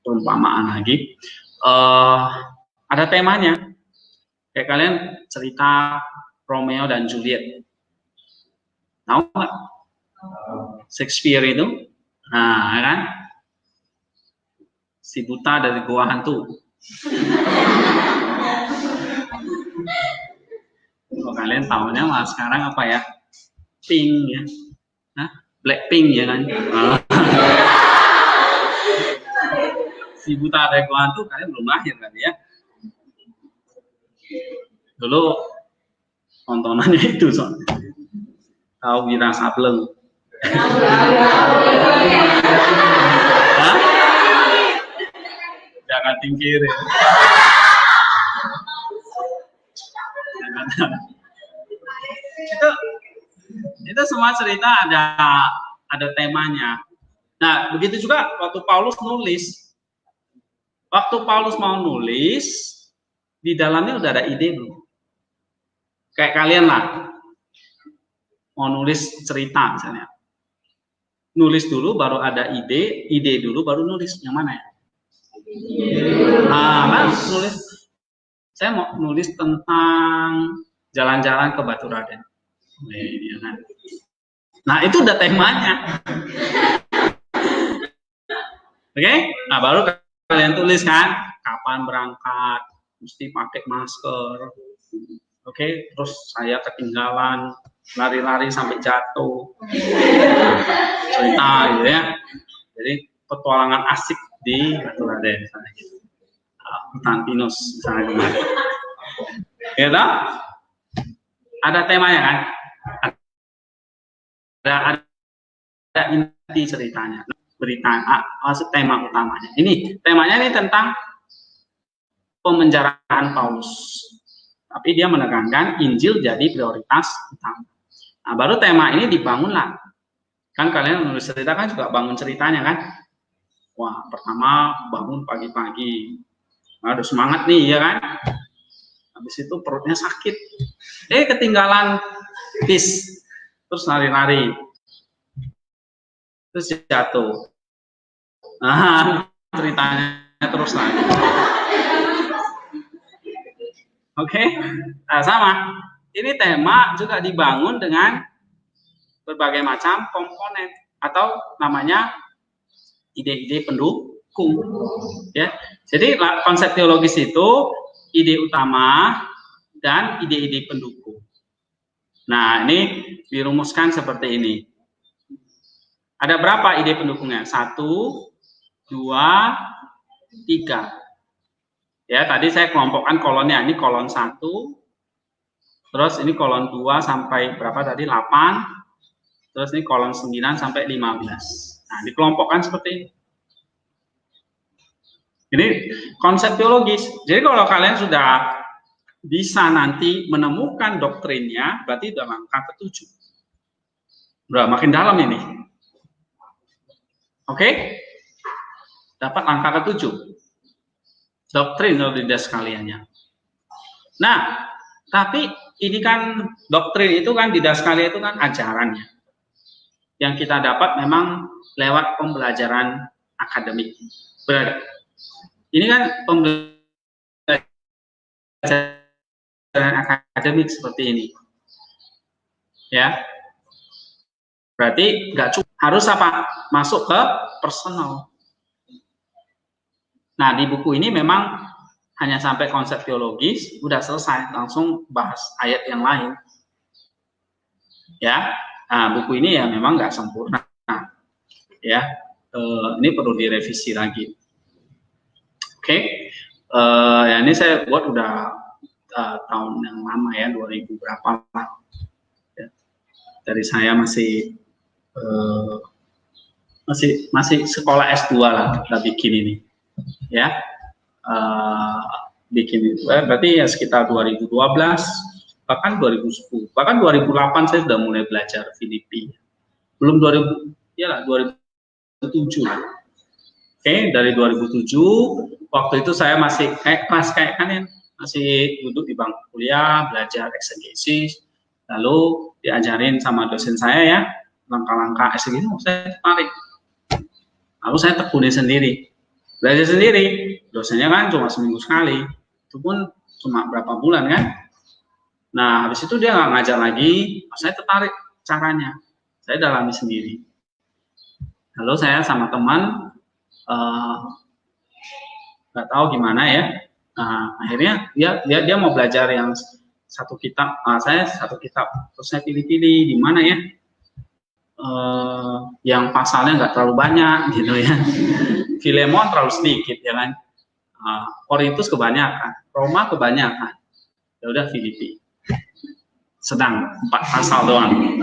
perumpamaan lagi. Ada temanya. Kayak kalian cerita Romeo dan Juliet. Tahu nggak? Shakespeare itu. Nah, kan? Si buta dari gua hantu. Kalau kalian tahunya malah sekarang apa ya? Pink ya. Hah? Blackpink ya kan? Si buta dari gua hantu kalian belum lahir kan ya? Dulu tontonannya itu soalnya. Tahu Wira Sableng. Jangan tingkir. Itu semua cerita ada temanya. Nah, begitu juga waktu Paulus nulis. Waktu Paulus mau nulis, di dalamnya udah ada ide belum? Kayak kalian lah, mau nulis cerita misalnya. Nulis dulu baru ada ide dulu baru nulis. Yang mana ya? Nulis. Saya mau nulis tentang jalan-jalan ke Baturaden. Nah, itu udah temanya. Oke? Nah, baru kalian tulis kan, kapan berangkat, mesti pakai masker. Oke? Terus saya ketinggalan, lari-lari sampai jatuh. Cerita gitu ya. Jadi petualangan asik di Baturaden misalnya gitu. Hutan pinus misalnya kemarin. Gitu? Ada temanya kan? Ada inti ceritanya, berita maksud tema utamanya. Ini temanya ini tentang pemenjaraan Paulus. Tapi dia menekankan Injil jadi prioritas utama. Nah, baru tema ini dibangunlah. Kan kalian menulis cerita kan juga bangun ceritanya kan? Wah, pertama bangun pagi-pagi. Aduh semangat nih ya kan? Habis itu perutnya sakit. Ketinggalan bis. Terus lari-lari. Terus jatuh. Nah, ceritanya terus lagi. Oke? Nah, sama. Ini tema juga dibangun dengan berbagai macam komponen atau namanya ide-ide pendukung. Ya. Jadi konsep teologis itu ide utama dan ide-ide pendukung. Nah, ini dirumuskan seperti ini. Ada berapa ide pendukungnya? 1, 2, 3. Ya, tadi saya kelompokkan kolonnya. Ini kolon 1. Terus ini kolon 2 sampai berapa tadi? 8. Terus ini kolon 9 sampai 15. Nah, dikelompokkan seperti ini. Ini konsep teologis. Jadi kalau kalian sudah bisa nanti menemukan doktrinnya, berarti udah langkah ke-7. Udah makin dalam ini. Oke? Dapat langkah ke-7. Doktrin dari sekaliannya. Nah, tapi ini kan doktrin itu kan di Daskalia itu kan ajarannya. Yang kita dapat memang lewat pembelajaran akademik. Berarti ini kan pembelajaran akademik seperti ini. Ya. Berarti nggak cukup, harus apa? Masuk ke personal. Nah, di buku ini memang hanya sampai konsep teologis, udah selesai, langsung bahas ayat yang lain. Ya, nah, buku ini ya memang nggak sempurna. Ya, ini perlu direvisi lagi. Oke. Ya ini saya buat udah tahun yang lama ya, 2000 berapa lah. Ya. Dari saya masih sekolah S2 lah kita bikin ini. Ya. Bikin itu berarti ya sekitar 2012, bahkan 2010, bahkan 2008 saya sudah mulai belajar Filipi. Belum 2000, ya lah 2007 lah. Oke, dari 2007 waktu itu saya masih kelas kayak kalian, masih duduk di bangku kuliah belajar eksegesis, lalu diajarin sama dosen saya ya langkah-langkah eksegesis, saya tertarik, lalu saya tekuni sendiri, belajar sendiri. Dosennya kan cuma seminggu sekali, itu pun cuma berapa bulan kan. Nah habis itu dia nggak ngajar lagi, saya tertarik caranya, saya dalami sendiri. Lalu saya sama teman nggak tahu gimana ya, akhirnya dia mau belajar yang satu kitab, saya satu kitab, terus saya pilih-pilih di mana ya yang pasalnya nggak terlalu banyak gitu ya. Filemon terlalu sedikit ya kan, Korintus kebanyakan, Roma kebanyakan, ya udah Filipi sedang 4 pasal doang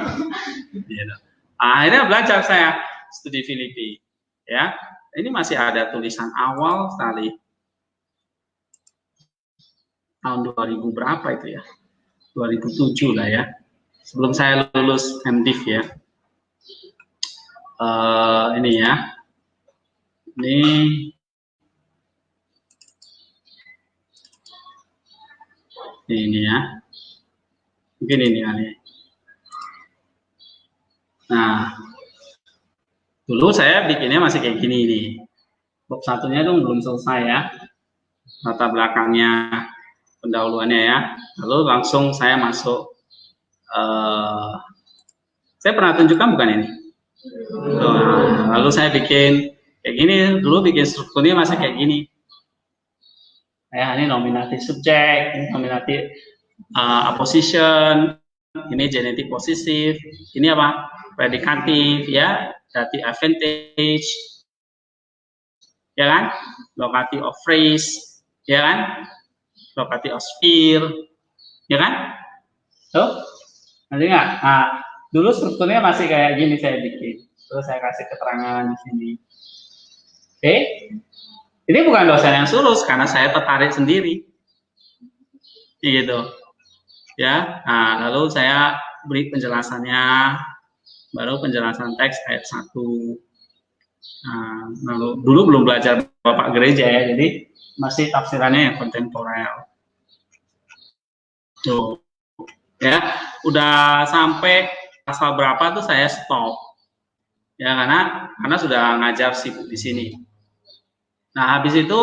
gitu. Akhirnya belajar saya studi Filipi ya. Ini masih ada tulisan awal sekali tahun 2000 berapa itu ya, 2007 lah ya, sebelum saya lulus MDiv ya. Ini ya, ini ya, mungkin ini kali. Nah dulu saya bikinnya masih kayak gini nih, bab satunya itu belum selesai ya, latar belakangnya, pendahuluannya ya, lalu langsung saya masuk. Saya pernah tunjukkan bukan ini? Lalu saya bikin kayak gini, dulu bikin strukturnya masih kayak gini. Ya, ini nominatif subjek, ini nominatif apposition, ini genetic posesif, ini apa? Predikatif ya, dative advantage, ya kan? Locative of phrase, ya kan? Locative of sphere, ya kan? Tuh, nanti nggak? Nah, dulu strukturnya masih kayak gini saya bikin, terus saya kasih keterangan di sini. Oke, ini bukan dosen yang suruh, karena saya tertarik sendiri, gitu. Ya, nah, lalu saya beri penjelasannya, baru penjelasan teks ayat 1. Nah, lalu dulu belum belajar Bapak Gereja ya, jadi masih tafsirannya yang kontemporer. Tuh, ya, udah sampai pasal berapa tuh saya stop, ya karena sudah ngajar sibuk di sini. Nah habis itu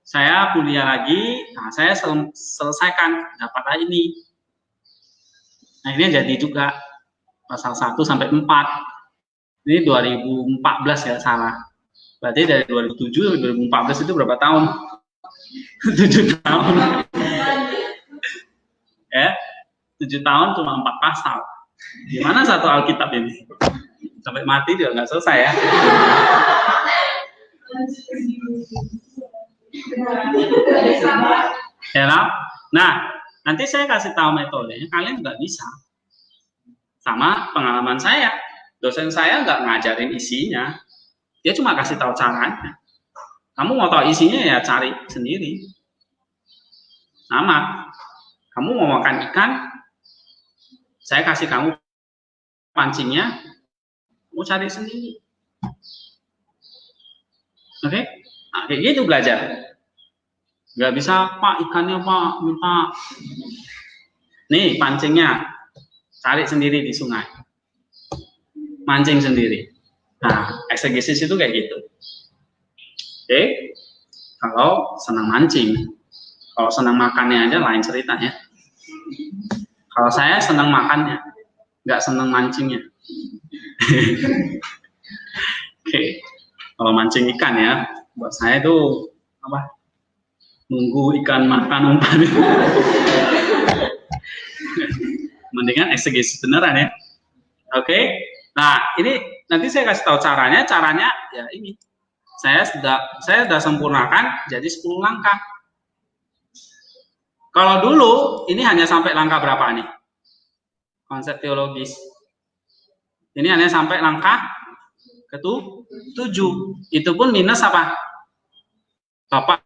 saya kuliah lagi, nah saya selesaikan dapat ini. Nah ini jadi juga pasal 1 sampai 4. Ini 2014 ya salah. Berarti dari 2007 ke 2014 itu berapa tahun? 7 tahun. Ya, 7 tahun cuma 4 pasal. Gimana satu Alkitab ini? Sampai mati juga nggak selesai ya. Ya, nah, nanti saya kasih tahu metodenya, kalian nggak bisa. Sama pengalaman saya, dosen saya nggak ngajarin isinya, dia cuma kasih tahu caranya. Kamu mau tahu isinya ya cari sendiri. Sama, kamu mau makan ikan, saya kasih kamu pancingnya, mau cari sendiri. Oke? Nah, kayak gitu belajar. Nggak bisa, Pak, ikannya Pak, minta. Nih, pancingnya, cari sendiri di sungai. Mancing sendiri. Nah, eksegesis itu kayak gitu. Oke? Kalau senang mancing. Kalau senang makannya aja lain ceritanya. Kalau saya senang makannya, nggak senang mancingnya. Oke. Kalau mancing ikan ya, buat saya itu apa? Nunggu ikan makan umpan. Mendingan eksegesis beneran ya. Oke. Nah, ini nanti saya kasih tahu caranya ya ini. Saya sudah sempurnakan jadi 10 langkah. Kalau dulu ini hanya sampai langkah berapa nih? Konsep teologis. Ini hanya sampai langkah ke-7. Itu pun minus apa? Bapak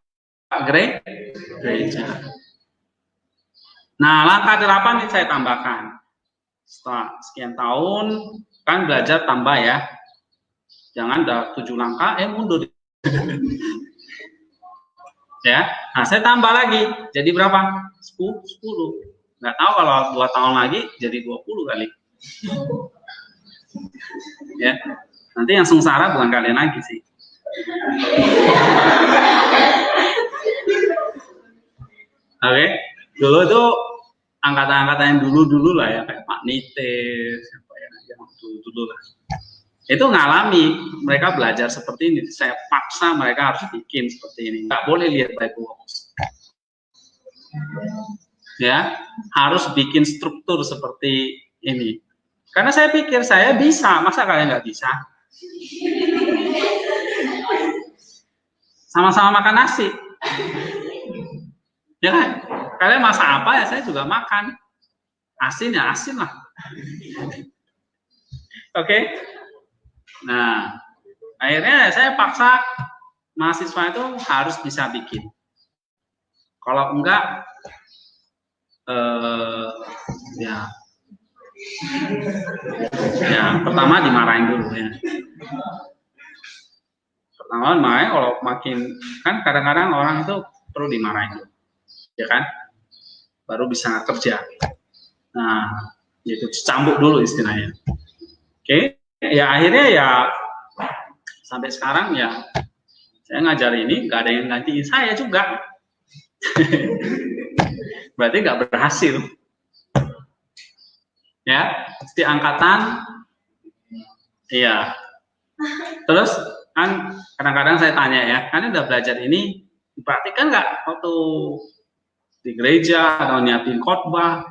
gereja. Nah, langkah 8 ini saya tambahkan. Setelah sekian tahun kan belajar tambah ya. Jangan udah 7 langkah mundur. Ya. Nah, saya tambah lagi. Jadi berapa? 10. Nggak tahu kalau 2 tahun lagi jadi 20 kali. Ya. Nanti yang sengsara bukan kalian lagi sih. Oke. Dulu tuh angkatan-angkatan yang dulu lah ya, kayak Pak Nites, siapa ya, yang dulu lah. Itu ngalami, mereka belajar seperti ini. Saya paksa mereka harus bikin seperti ini. Nggak boleh lihat by box. Ya, harus bikin struktur seperti ini. Karena saya pikir saya bisa, masa kalian nggak bisa? Sama-sama makan nasi. Ya kan? Kalian masak apa ya, saya juga makan. Asin ya asin lah. Oke. Nah, akhirnya saya paksa mahasiswa itu harus bisa bikin. Kalau enggak, ya pertama dimarahin dulu ya. Pertama dimarahin, kalau makin kan kadang-kadang orang itu perlu dimarahin dulu, ya kan? Baru bisa kerja. Nah, itu cambuk dulu istilahnya. Oke, ya akhirnya ya sampai sekarang ya saya ngajar ini nggak ada yang gantiin saya juga. Berarti nggak berhasil. Ya, di angkatan, iya. Terus kan kadang-kadang saya tanya ya, kan udah belajar ini, diperhatikan nggak waktu di gereja atau nyiapin khotbah?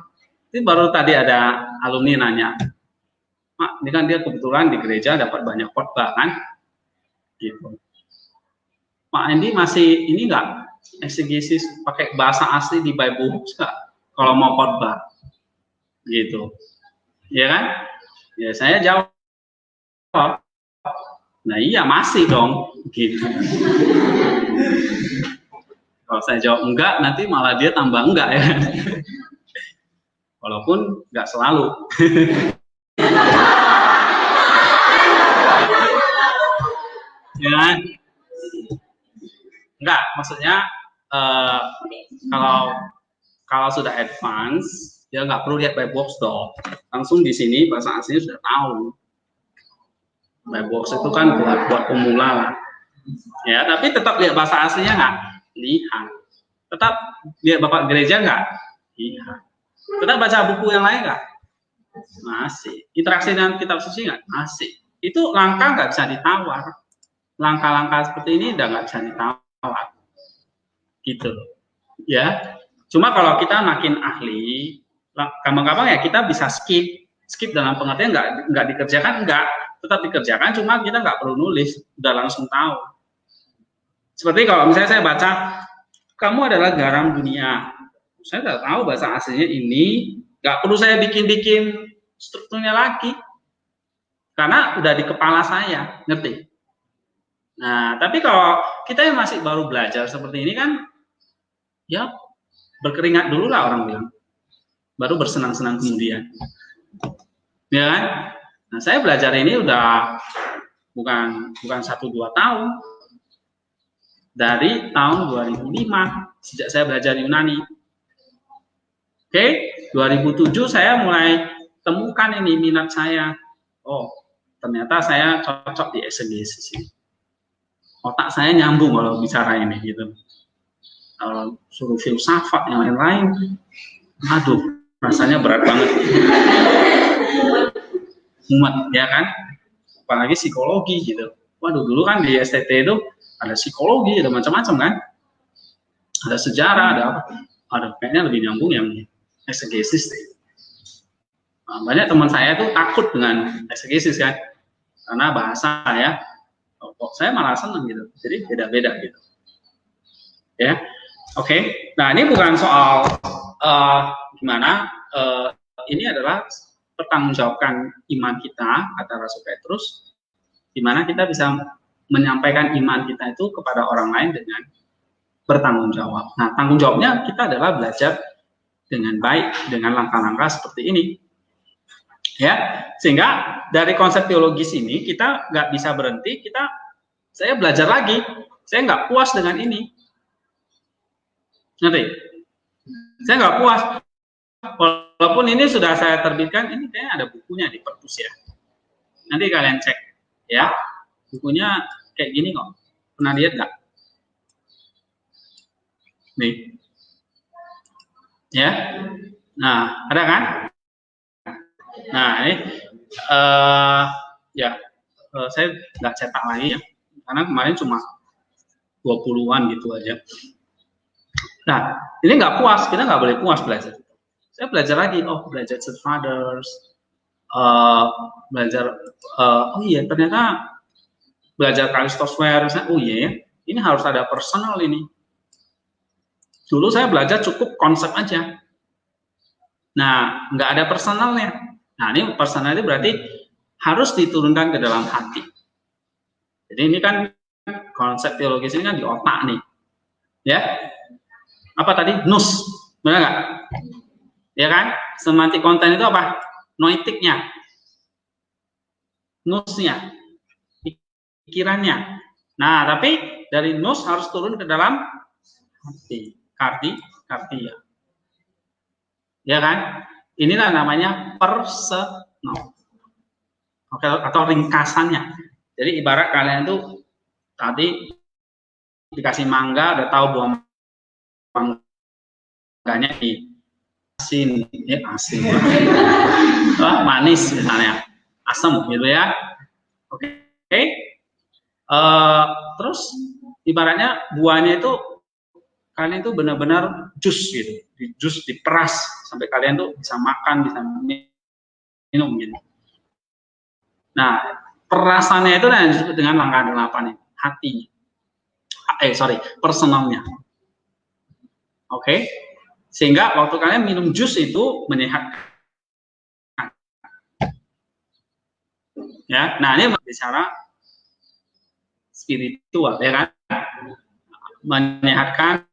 Ini baru tadi ada alumni nanya, Mak, ini kan dia kebetulan di gereja dapat banyak khotbah kan, gitu. Pak Andy masih ini nggak eksegesis pakai bahasa asli di Bible nggak kalau mau khotbah, gitu, ya kan? Ya saya jawab, nah iya masih dong, gitu. Kalau saya jawab enggak, nanti malah dia tambah enggak ya. Walaupun nggak selalu. Ya, enggak, maksudnya kalau sudah advance, ya nggak perlu lihat by box dong. Langsung di sini bahasa aslinya sudah tahu. By box itu kan buat pemula lah. Ya, tapi tetap lihat bahasa aslinya nggak? Lihat. Tetap lihat bapak gereja nggak? Lihat. Tetap baca buku yang lain nggak? Masih. Interaksi dengan kitab suci nggak? Masih. Itu langkah nggak bisa ditawar. Langkah-langkah seperti ini udah nggak bisa ditawar. Gitu. Ya. Cuma kalau kita makin ahli, gampang-gampang ya kita bisa skip dalam pengertian nggak dikerjakan, tetap dikerjakan, cuma kita nggak perlu nulis, udah langsung tahu. Seperti kalau misalnya saya baca, kamu adalah garam dunia, saya udah tahu bahasa aslinya ini, nggak perlu saya bikin strukturnya lagi, karena udah di kepala saya, ngerti? Nah, tapi kalau kita yang masih baru belajar seperti ini kan, ya berkeringat dulu lah orang bilang, baru bersenang-senang kemudian, ya kan? Nah, saya belajar ini udah bukan 1-2 tahun, dari tahun 2005 sejak saya belajar Yunani. Oke, 2007 saya mulai temukan ini minat saya. Oh, ternyata saya cocok di eksegesis ini. Otak saya nyambung kalau bicara ini gitu. Kalau suruh filsafat yang lain-lain, aduh, rasanya berat banget. Mumet, ya kan? Apalagi psikologi gitu. Waduh, dulu kan di STT itu ada psikologi, ada macam-macam kan? Ada sejarah, ada apa? Ada kayaknya lebih nyambung yang eksegesis. Nah, banyak teman saya tuh takut dengan eksegesis kan? karena bahasa ya. Kok saya malah seneng gitu. Jadi beda-beda gitu. Ya, oke. Nah ini bukan soal gimana. Ini adalah pertanggungjawabkan iman kita, kata Rasul Petrus, di mana kita bisa menyampaikan iman kita itu kepada orang lain dengan bertanggung jawab. Nah, tanggung jawabnya kita adalah belajar dengan baik, dengan langkah-langkah seperti ini. Ya, sehingga dari konsep teologis ini kita nggak bisa berhenti, saya belajar lagi, saya nggak puas dengan ini. Ngerti? Saya nggak puas. Walaupun ini sudah saya terbitkan, ini kayaknya ada bukunya di perpus ya. Nanti kalian cek ya. Bukunya kayak gini kok. Pernah lihat nggak? Nih. Ya. Nah, ada kan? Nah, ini ya saya nggak cetak lagi ya. Karena kemarin cuma 20-an gitu aja. Nah, ini nggak puas, kita nggak boleh puas belajar. Saya belajar lagi, belajar Church Fathers, belajar, oh iya ternyata belajar Kalistosfer, oh iya, ini harus ada personal ini. Dulu saya belajar cukup konsep aja. Nah, nggak ada personalnya. Nah, ini personal itu berarti harus diturunkan ke dalam hati. Jadi ini kan konsep teologis ini kan di otak nih. Ya. Apa tadi? Nous. Benar nggak? Ya kan? Semantik konten itu apa? Noetiknya. Nousnya. Pikirannya. Nah, tapi dari nous harus turun ke dalam hati. Kartia. Ya kan? Inilah namanya personal. Oke, atau ringkasannya. Jadi ibarat kalian tuh tadi dikasih mangga, udah tahu buah mangganya di asin, asin, manis misalnya, asam gitu ya. Oke. Terus ibaratnya buahnya itu kalian itu benar-benar jus gitu, jus diperas sampai kalian tuh bisa makan, bisa minum gitu. Nah, perasaannya itu yang disebut dengan langkah 8 ini, hatinya. Personalnya. Oke. Sehingga waktu kalian minum jus itu menyehatkan. Ya, nah ini bicara spiritual ya kan, menyehatkan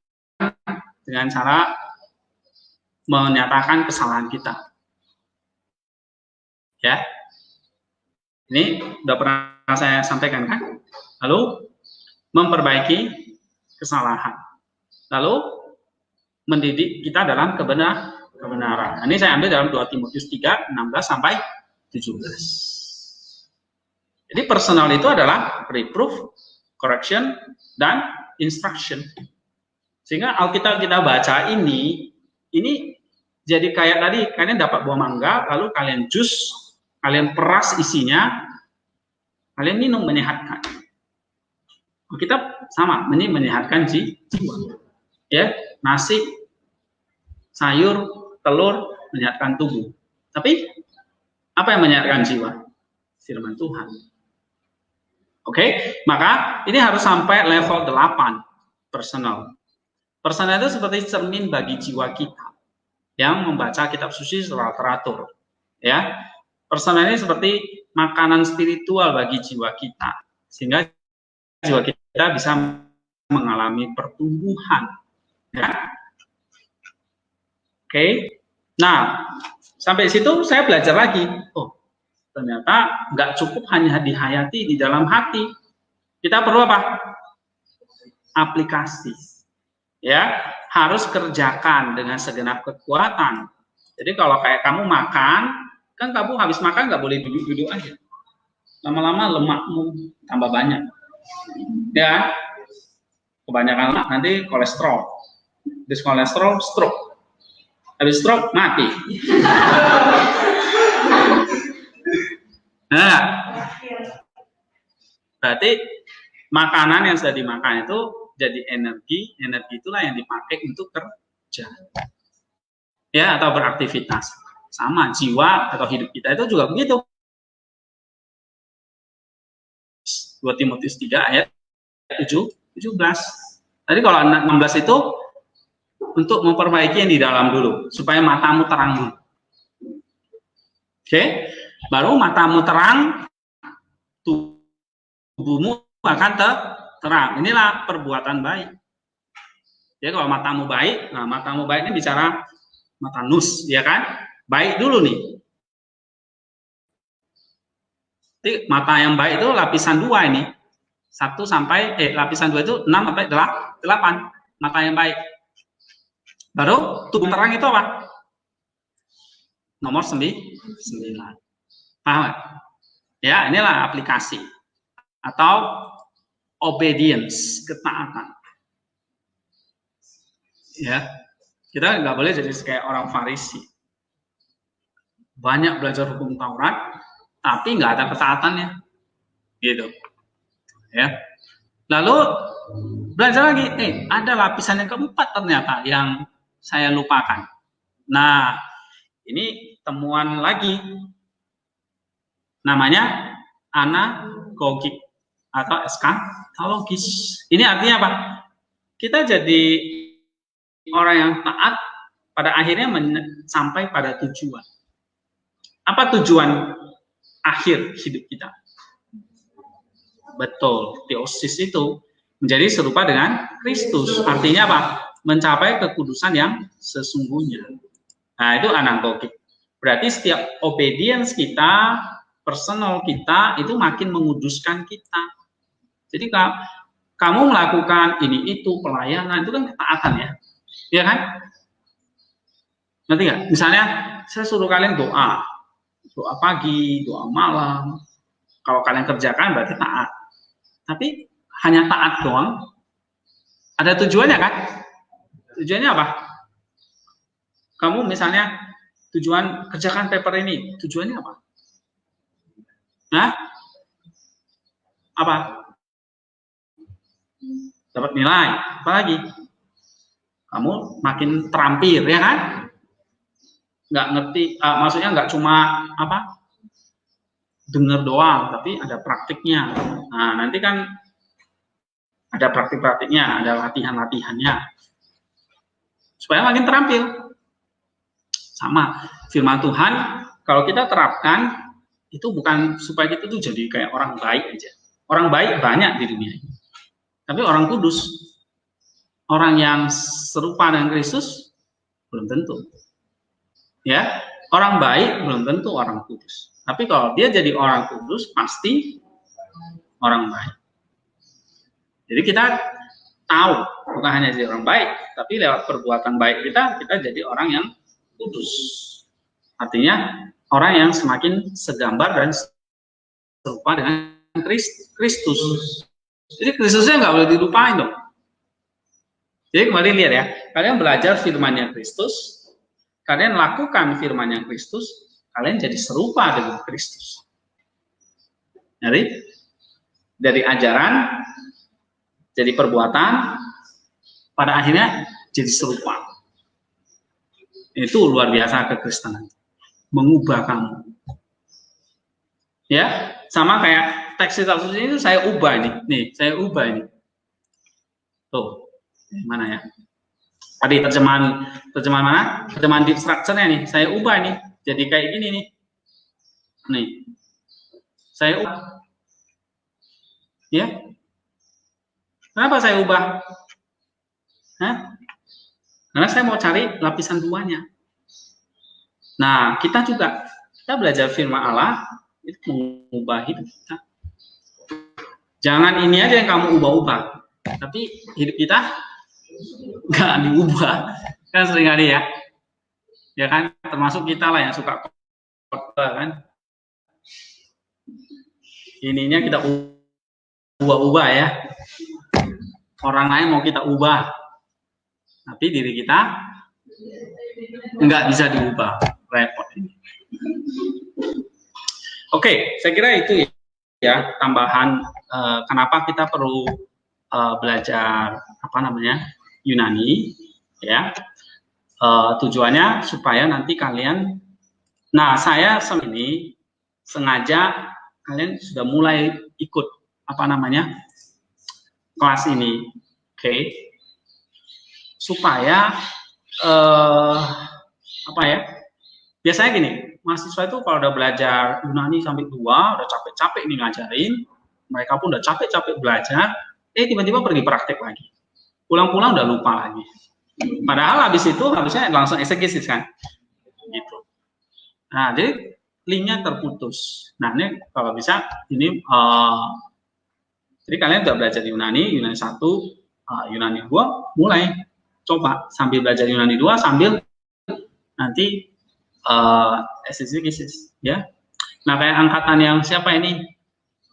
dengan cara menyatakan kesalahan kita. Ya, ini udah pernah saya sampaikan kan. Lalu memperbaiki kesalahan, lalu mendidik kita dalam kebenaran. Nah, ini saya ambil dalam 2 Timotius 3, 16 sampai 17. Jadi personal itu adalah reproof, correction, dan instruction. Sehingga Alkitab kita baca ini jadi kayak tadi, kalian dapat buah mangga, lalu kalian jus, kalian peras isinya, kalian minum, menyehatkan. Alkitab sama, ini menyehatkan jiwa. Ya, nasi, sayur, telur, menyehatkan tubuh. Tapi, apa yang menyehatkan jiwa? Firman Tuhan. Oke, maka ini harus sampai level 8, personal. Personal itu seperti cermin bagi jiwa kita yang membaca kitab suci secara teratur. Ya, personal ini seperti makanan spiritual bagi jiwa kita, sehingga jiwa kita bisa mengalami pertumbuhan. Ya. Oke, nah sampai situ saya belajar lagi. Ternyata nggak cukup hanya dihayati di dalam hati. Kita perlu apa? Aplikasi. Ya, harus kerjakan dengan segenap kekuatan. Jadi kalau kayak kamu makan, kan kamu habis makan nggak boleh duduk-duduk aja. Lama-lama lemakmu tambah banyak. Ya, kebanyakan lemak nanti kolesterol. Habis kolesterol, stroke. Habis stroke, mati. Nah, berarti makanan yang sudah dimakan itu jadi energi itulah yang dipakai untuk kerja. Ya, atau beraktivitas. Sama jiwa atau hidup kita itu juga begitu. 2 Timotius 3 ayat 17. Tadi kalau 16 itu untuk memperbaiki yang di dalam dulu, supaya matamu terang dulu. Oke, baru matamu terang, tubuhmu akan terang. Inilah perbuatan baik. Jadi kalau matamu baik, nah matamu baik ini bicara mata nus, ya kan? Baik dulu nih. Jadi mata yang baik itu lapisan 2 ini. 1 sampai lapisan 2 itu 6 sampai 8 mata yang baik. Baru tubuh terang itu apa? Nomor 9. Paham? Ya, inilah aplikasi atau obedience, ketaatan. Ya, kita nggak boleh jadi kayak orang Farisi. Banyak belajar hukum Taurat, tapi nggak ada ketaatannya, gitu. Ya. Lalu belajar lagi, ada lapisan yang keempat ternyata yang saya lupakan. Nah, ini temuan lagi, namanya anagogik atau eskatologis. Ini artinya apa? Kita jadi orang yang taat pada akhirnya sampai pada tujuan. Apa tujuan akhir hidup kita? Betul, teosis itu menjadi serupa dengan Kristus. Artinya apa? Mencapai kekudusan yang sesungguhnya. Nah, itu anagogik. Berarti setiap obedience kita, personal kita, itu makin menguduskan kita. Jadi kamu melakukan ini, itu, pelayanan, itu kan ketaatan ya. Iya kan? Nanti nggak? Misalnya, saya suruh kalian doa pagi, doa malam. Kalau kalian kerjakan berarti taat. Tapi hanya taat doang. Ada tujuannya kan? Tujuannya apa? Kamu misalnya tujuan kerjakan paper ini, tujuannya apa? Hah? Apa? Dapat nilai. Apalagi? Kamu makin terampil, ya kan? Nggak ngerti, maksudnya nggak cuma apa? Dengar doang, tapi ada praktiknya. Nah, nanti kan ada praktik-praktiknya, ada latihan-latihannya. Supaya makin terampil. Sama, firman Tuhan, kalau kita terapkan, itu bukan supaya kita tuh jadi kayak orang baik aja. Orang baik banyak di dunia ini. Tapi orang kudus, orang yang serupa dengan Kristus, belum tentu. Ya, orang baik belum tentu orang kudus. Tapi kalau dia jadi orang kudus, pasti orang baik. Jadi kita tahu, bukan hanya jadi orang baik, tapi lewat perbuatan baik kita jadi orang yang kudus. Artinya orang yang semakin segambar dan serupa dengan Kristus. Jadi Kristusnya nggak boleh dilupain dong. Jadi kembali lihat ya, kalian belajar firman-Nya Kristus, kalian lakukan firman-Nya Kristus, kalian jadi serupa dengan Kristus. Jadi dari ajaran, jadi perbuatan, pada akhirnya jadi serupa. Itu luar biasa kekristenan, mengubah kamu. Ya, sama kayak teks Yesus ini saya ubah nih, saya ubah ini. Tuh, mana ya? Tadi terjemahan mana? Terjemahan deep structure-nya nih, saya ubah nih, jadi kayak gini nih. Nih, saya ubah. Ya, kenapa saya ubah? Hah? Karena saya mau cari lapisan 2-nya. Nah, kita belajar firman Allah itu mengubah hidup kita. Jangan ini aja yang kamu ubah-ubah, tapi hidup kita nggak diubah. Kan seringkali ya, ya kan, termasuk kita lah yang suka khotbah kan. Ininya kita ubah-ubah ya. Orang lain mau kita ubah, tapi diri kita nggak bisa diubah, repot. Oke, saya kira itu ya tambahan kenapa kita perlu belajar Yunani ya. Tujuannya supaya nanti kalian, saya ini sengaja kalian sudah mulai ikut apa namanya kelas ini, oke, supaya apa ya? Biasanya gini, mahasiswa itu kalau udah belajar Yunani sampai 2, udah capek-capek nih ngajarin, mereka pun udah capek-capek belajar, tiba-tiba pergi praktek lagi. Pulang-pulang udah lupa lagi. Padahal habis itu harusnya langsung eksegesis kan? Gitu. Nah, jadi linknya terputus. Nah, ini kalau bisa, ini jadi kalian udah belajar Yunani 1, Yunani 2, mulai coba sambil belajar Yunani 2 sambil nanti exegesis ya. Nah, kayak angkatan yang siapa ini?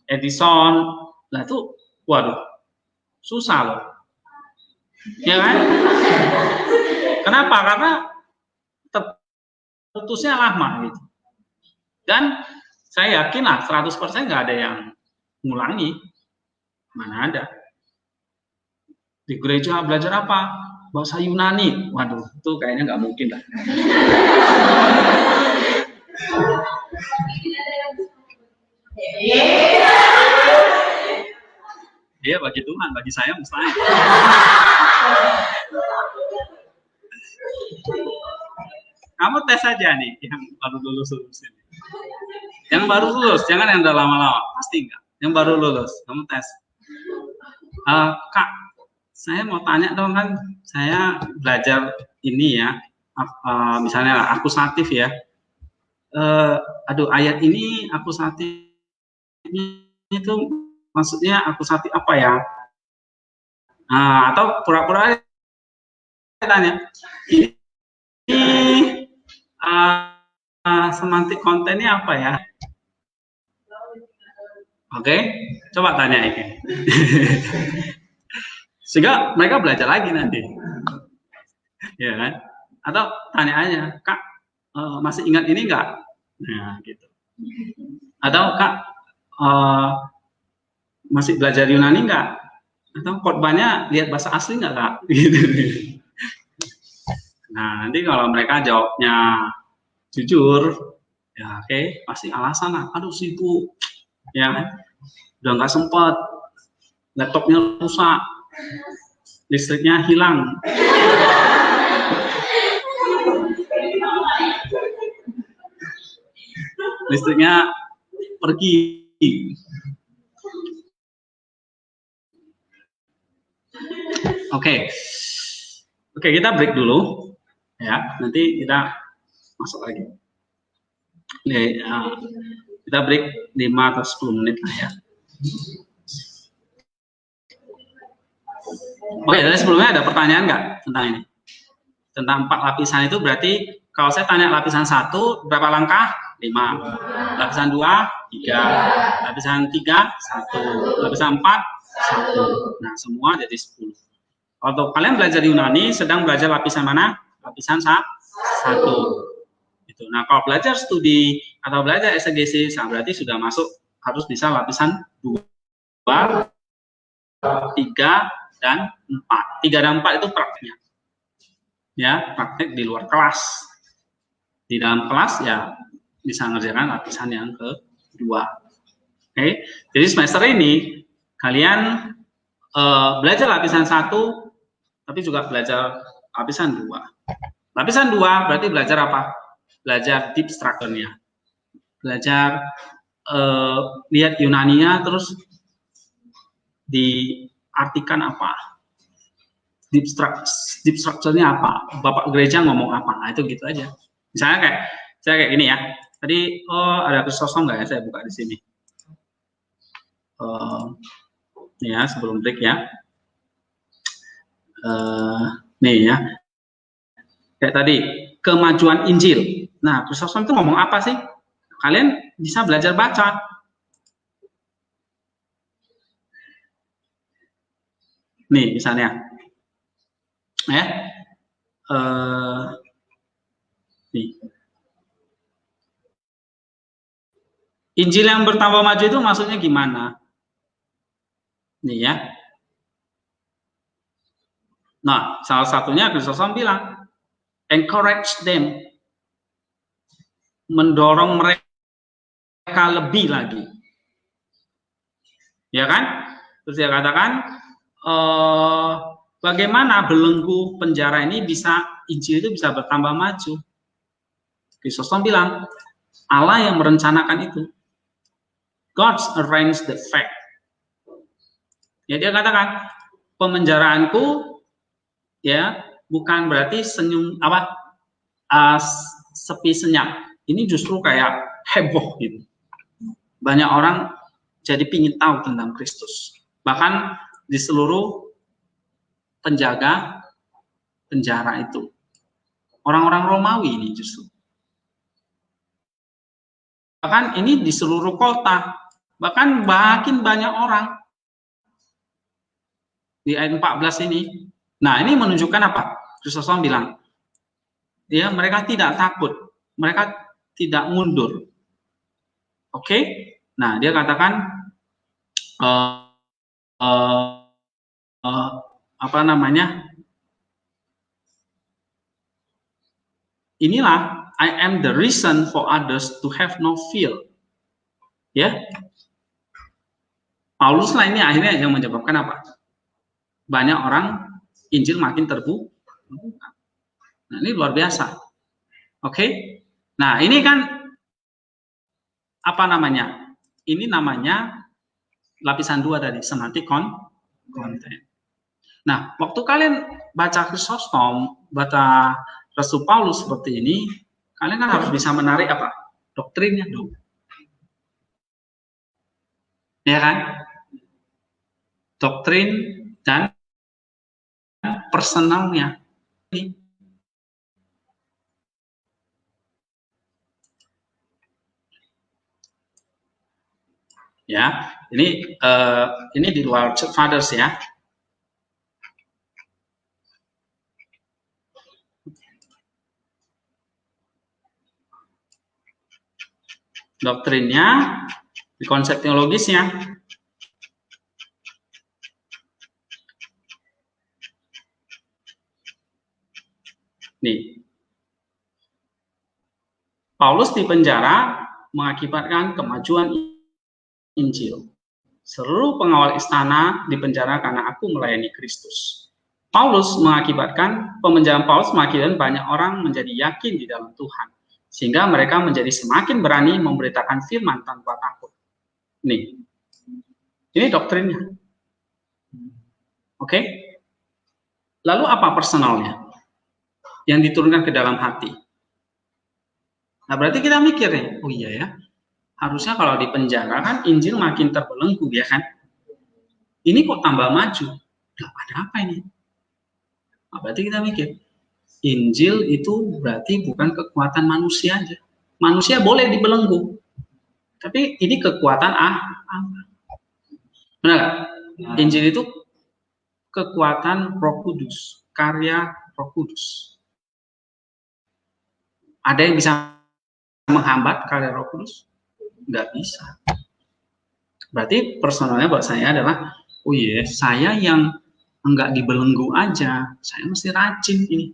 Edison. Nah, itu waduh, susah loh. Ya kan? Kenapa? Karena terputusnya lama gitu. Dan saya yakin lah 100% nggak ada yang ngulangi. Mana ada. Di gereja belajar apa? Bahasa Yunani. Waduh, itu kayaknya nggak mungkin lah. Iya, bagi Tuhan, bagi saya mustahil. Kamu tes aja nih, yang baru lulus ini. Yang baru lulus, jangan yang udah lama-lama, pasti enggak. Yang baru lulus, kamu tes. Kak, saya mau tanya dong, kan saya belajar ini ya, misalnya akusatif ya. Aduh, ayat ini akusatifnya itu maksudnya akusatif apa ya? Atau pura-pura tanya, ini semantik kontennya apa ya? Oke, coba tanya ini. Sehingga mereka belajar lagi nanti, ya kan? Atau tanya aja, Kak, masih ingat ini enggak? Nah, gitu. Atau Kak, masih belajar Yunani enggak? Atau khotbahnya lihat bahasa asli enggak, Kak? Gitu. Nah, nanti kalau mereka jawabnya jujur, ya oke, pasti alasan lah. Aduh, sibuk, ya kan? Udah nggak sempat, laptopnya rusak, listriknya hilang. Listriknya pergi. Oke, kita break dulu, ya. Nanti kita masuk lagi. Kita break 5 atau 10 menit lah ya. Oke, dari sebelumnya ada pertanyaan nggak tentang ini? Tentang 4 lapisan itu berarti kalau saya tanya lapisan 1 berapa langkah? 5. Lapisan 2, 3. Lapisan 3, 1. Lapisan 4, 1. Nah, semua jadi 10. Kalau kalian belajar Yunani, sedang belajar lapisan mana? Lapisan 1. Gitu. Nah, kalau belajar studi atau belajar exegesis, nah berarti sudah masuk, harus bisa lapisan 2, 3, dan 4. 3 dan 4 itu prakteknya. Ya, praktek di luar kelas. Di dalam kelas ya bisa ngerjakan lapisan yang kedua. Oke. Jadi semester ini kalian belajar lapisan 1 tapi juga belajar lapisan 2. Lapisan 2 berarti belajar apa? Belajar deep structure-nya. Belajar lihat Yunaninya terus diartikan apa? Deep structure-nya apa? Bapak gereja ngomong apa? Nah, itu gitu aja. Misalnya kayak gini ya. Tadi ada Kristosom nggak ya? Saya buka di sini. Ya, sebelum break ya. Nih ya. Kayak tadi, kemajuan Injil. Nah, Kristosom itu ngomong apa sih? Kalian bisa belajar baca. Nih, misalnya. Ya. Nih. Injil yang bertambah maju itu maksudnya gimana? Nih ya. Nah, salah satunya Kristosom bilang, encourage them, mendorong mereka lebih lagi. Ya kan? Terus dia katakan, bagaimana belenggu penjara ini bisa, Injil itu bisa bertambah maju. Chrysostom bilang, Allah yang merencanakan itu. God arranged the fact. Ya, dia katakan, pemenjaraanku ya bukan berarti senyum sepi senyap. Ini justru kayak heboh gitu. Banyak orang jadi pingin tahu tentang Kristus. Bahkan di seluruh penjaga penjara itu, orang-orang Romawi ini justru. Bahkan ini di seluruh kota, bahkan makin banyak orang di ayat 14 ini. Nah, ini menunjukkan apa? Chrysostom bilang, ya mereka tidak takut, mereka tidak mundur. Oke? Nah, dia katakan apa namanya? Inilah, I am the reason for others to have no fear. Ya, Paulus lah ini akhirnya yang menyebabkan apa? Banyak orang Injil makin terbuka. Nah, ini luar biasa. Oke? Nah, ini kan apa namanya? Ini namanya lapisan 2 tadi, semantik konten. Nah, waktu kalian baca Chrysostom, baca Rasul Paulus seperti ini, kalian kan harus bisa menarik apa? Doktrinnya dong. Ya kan? Doktrin dan personalnya. Ya, ini di luar Church Fathers ya. Doktrinnya, di konsep teologisnya. Nih, Paulus di penjara mengakibatkan kemajuan Injil. Seluruh pengawal istana di penjara karena aku melayani Kristus. Paulus mengakibatkan, pemenjaraan Paulus mengakibatkan banyak orang menjadi yakin di dalam Tuhan. Sehingga mereka menjadi semakin berani memberitakan firman tanpa takut. Nih, ini doktrinnya. Oke? Lalu apa personalnya? Yang diturunkan ke dalam hati. Nah, berarti kita mikir nih, oh iya ya, harusnya kalau di penjara kan Injil makin terbelenggu ya kan? Ini kok tambah maju? Nah, ada apa ini? Nah, berarti kita mikir, Injil itu berarti bukan kekuatan manusia aja. Manusia boleh dibelenggu, tapi ini kekuatan Allah. Benar? Injil itu kekuatan Roh Kudus, karya Roh Kudus. Ada yang bisa menghambat karya Roh Kudus? Nggak bisa. Berarti personalnya buat saya adalah, oh iya, saya yang enggak dibelenggu aja, saya mesti rajin ini.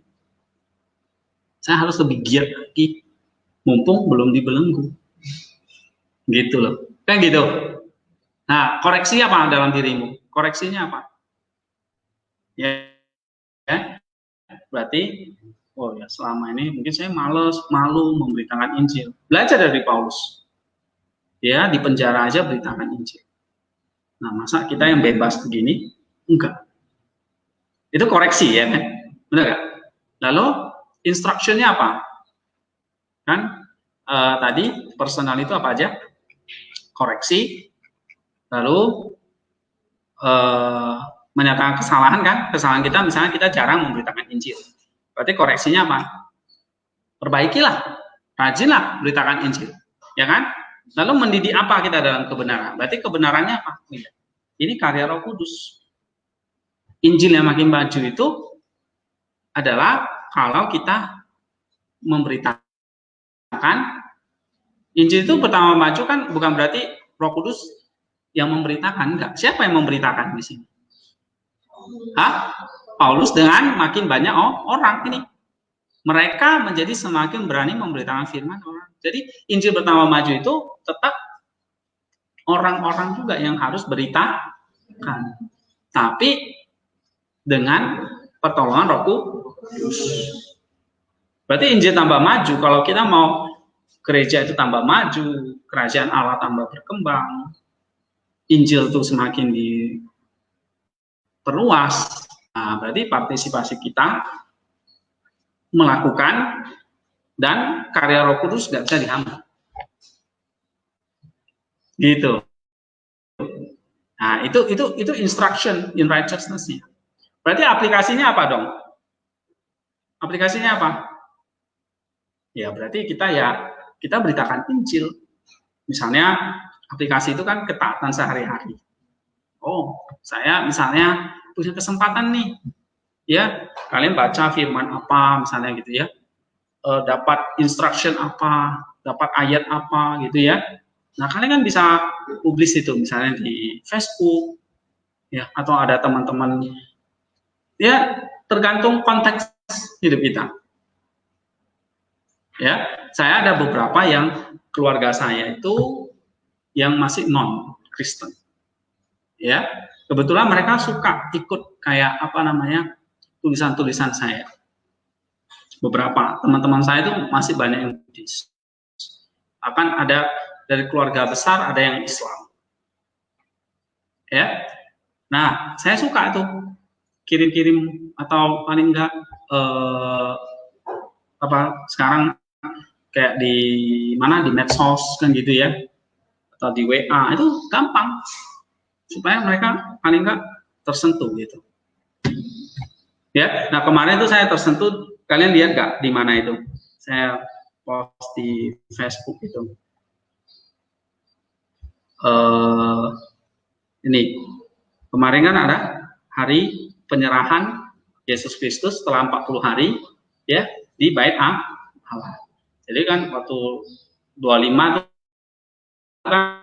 Saya harus lebih giat lagi, mumpung belum dibelenggu. Gitu loh. Kan gitu. Nah, koreksi apa dalam dirimu? Koreksinya apa? Ya, berarti, oh ya selama ini mungkin saya malu memberitakan Injil. Belajar dari Paulus. Ya, di penjara aja beritakan Injil. Nah, masa kita yang bebas begini? Enggak. Itu koreksi ya kan? Benar nggak? Lalu instructionnya apa? Kan tadi personal itu apa aja? Koreksi, lalu menyatakan kesalahan kan? Kesalahan kita misalnya kita jarang memberitakan Injil. Berarti koreksinya apa? Perbaikilah, rajinlah beritakan Injil, ya kan? Lalu mendidik apa kita dalam kebenaran? Berarti kebenarannya apa? Ini karya Roh Kudus. Injil yang makin maju itu adalah kalau kita memberitakan Injil itu pertama maju kan bukan berarti Roh Kudus yang memberitakan, enggak. Siapa yang memberitakan di sini? Paulus dengan makin banyak orang ini. Mereka menjadi semakin berani memberitakan firman orang. Jadi Injil pertama maju itu tetap orang-orang juga yang harus beritakan, tapi dengan pertolongan Roh Kudus. Berarti Injil tambah maju. Kalau kita mau gereja itu tambah maju, kerajaan Allah tambah berkembang, Injil itu semakin diperluas. Nah, berarti partisipasi kita melakukan dan karya Roh Kudus nggak bisa dihambat. Gitu. Nah, itu instruction in righteousness-nya. Berarti aplikasinya apa dong? Aplikasinya apa? Ya, berarti kita beritakan Injil. Misalnya aplikasi itu kan ketaatan sehari-hari. Oh, saya misalnya punya kesempatan nih, ya kalian baca firman apa misalnya gitu ya, dapat instruction apa, dapat ayat apa gitu ya. Nah, kalian kan bisa publis itu misalnya di Facebook, ya, atau ada teman-teman, ya tergantung konteks hidup kita. Ya, saya ada beberapa yang keluarga saya itu yang masih non Kristen. Ya, kebetulan mereka suka ikut kayak apa namanya tulisan-tulisan saya. Beberapa teman-teman saya itu masih banyak yang Buddhis. Akan ada dari keluarga besar ada yang Islam. Ya, nah saya suka tuh kirim-kirim atau paling enggak sekarang kayak di mana di medsos kan gitu ya, atau di WA itu gampang supaya mereka paling enggak tersentuh gitu. Ya, nah kemarin itu saya tersentuh, kalian lihat nggak di mana itu? Saya post di Facebook itu. Ini kemarin kan ada hari penyerahan Yesus Kristus setelah 40 hari ya di Bait Allah. Jadi kan waktu 25 itu kan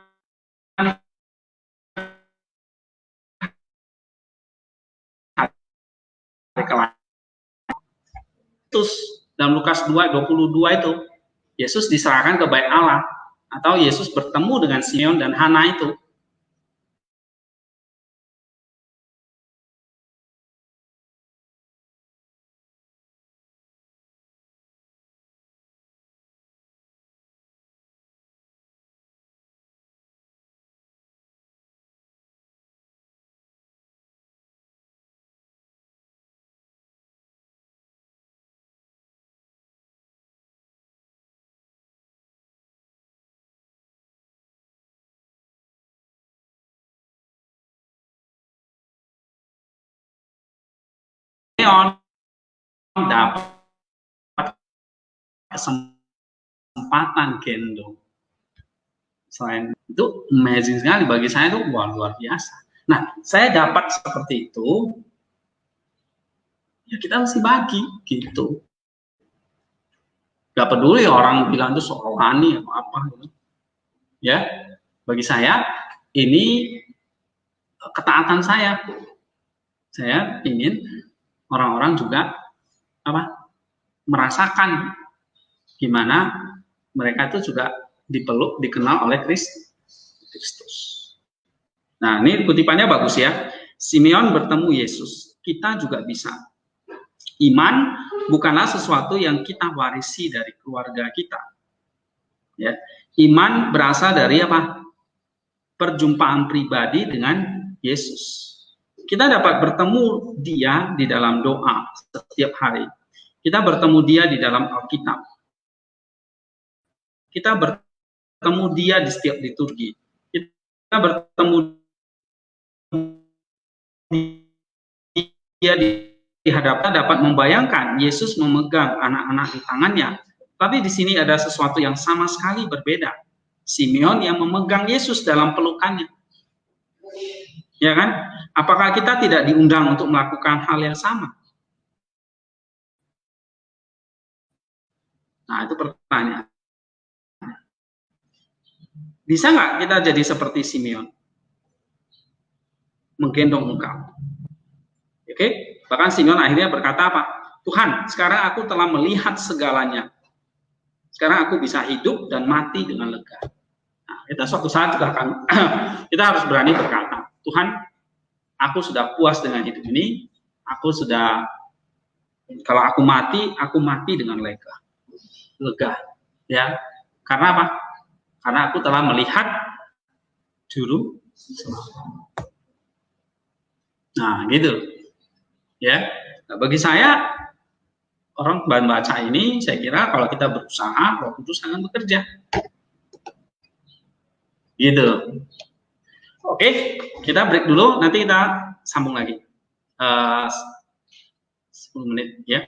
Kristus dalam Lukas 2:22 itu Yesus diserahkan ke Bait Allah, atau Yesus bertemu dengan Simeon dan Hana itu. Dapat kesempatan gendong. Selain itu amazing sekali bagi saya, itu luar biasa. Nah, saya dapat seperti itu, ya kita mesti bagi gitu. Gak peduli orang bilang itu soal rohani atau apa gitu. Ya, bagi saya ini ketaatan saya. Saya ingin orang-orang juga merasakan gimana mereka itu juga dipeluk, dikenal oleh Kristus. Nah, ini kutipannya bagus ya. Simeon bertemu Yesus. Kita juga bisa. Iman bukanlah sesuatu yang kita warisi dari keluarga kita. Ya. Iman berasal dari apa? Perjumpaan pribadi dengan Yesus. Kita dapat bertemu Dia di dalam doa setiap hari. Kita bertemu Dia di dalam Alkitab. Kita bertemu Dia di setiap liturgi. Kita bertemu Dia di hadapan, dapat membayangkan Yesus memegang anak-anak di tangannya. Tapi di sini ada sesuatu yang sama sekali berbeda. Simeon yang memegang Yesus dalam pelukannya. Ya kan? Apakah kita tidak diundang untuk melakukan hal yang sama? Nah, itu pertanyaan. Bisa nggak kita jadi seperti Simeon? Menggendong engkau. Oke? Bahkan Simeon akhirnya berkata apa? Tuhan, sekarang aku telah melihat segalanya. Sekarang aku bisa hidup dan mati dengan lega. Nah, Kita suatu saat juga akan kita harus berani berkata, Tuhan, aku sudah puas dengan hidup ini. Aku sudah, kalau aku mati dengan lega, ya. Karena apa? Karena aku telah melihat juru selamat. Nah, gitu, ya. Nah, bagi saya, orang baca ini, saya kira kalau kita berusaha, Roh Kudus akan bekerja. Gitu. Oke, kita break dulu, nanti kita sambung lagi. 10 menit ya.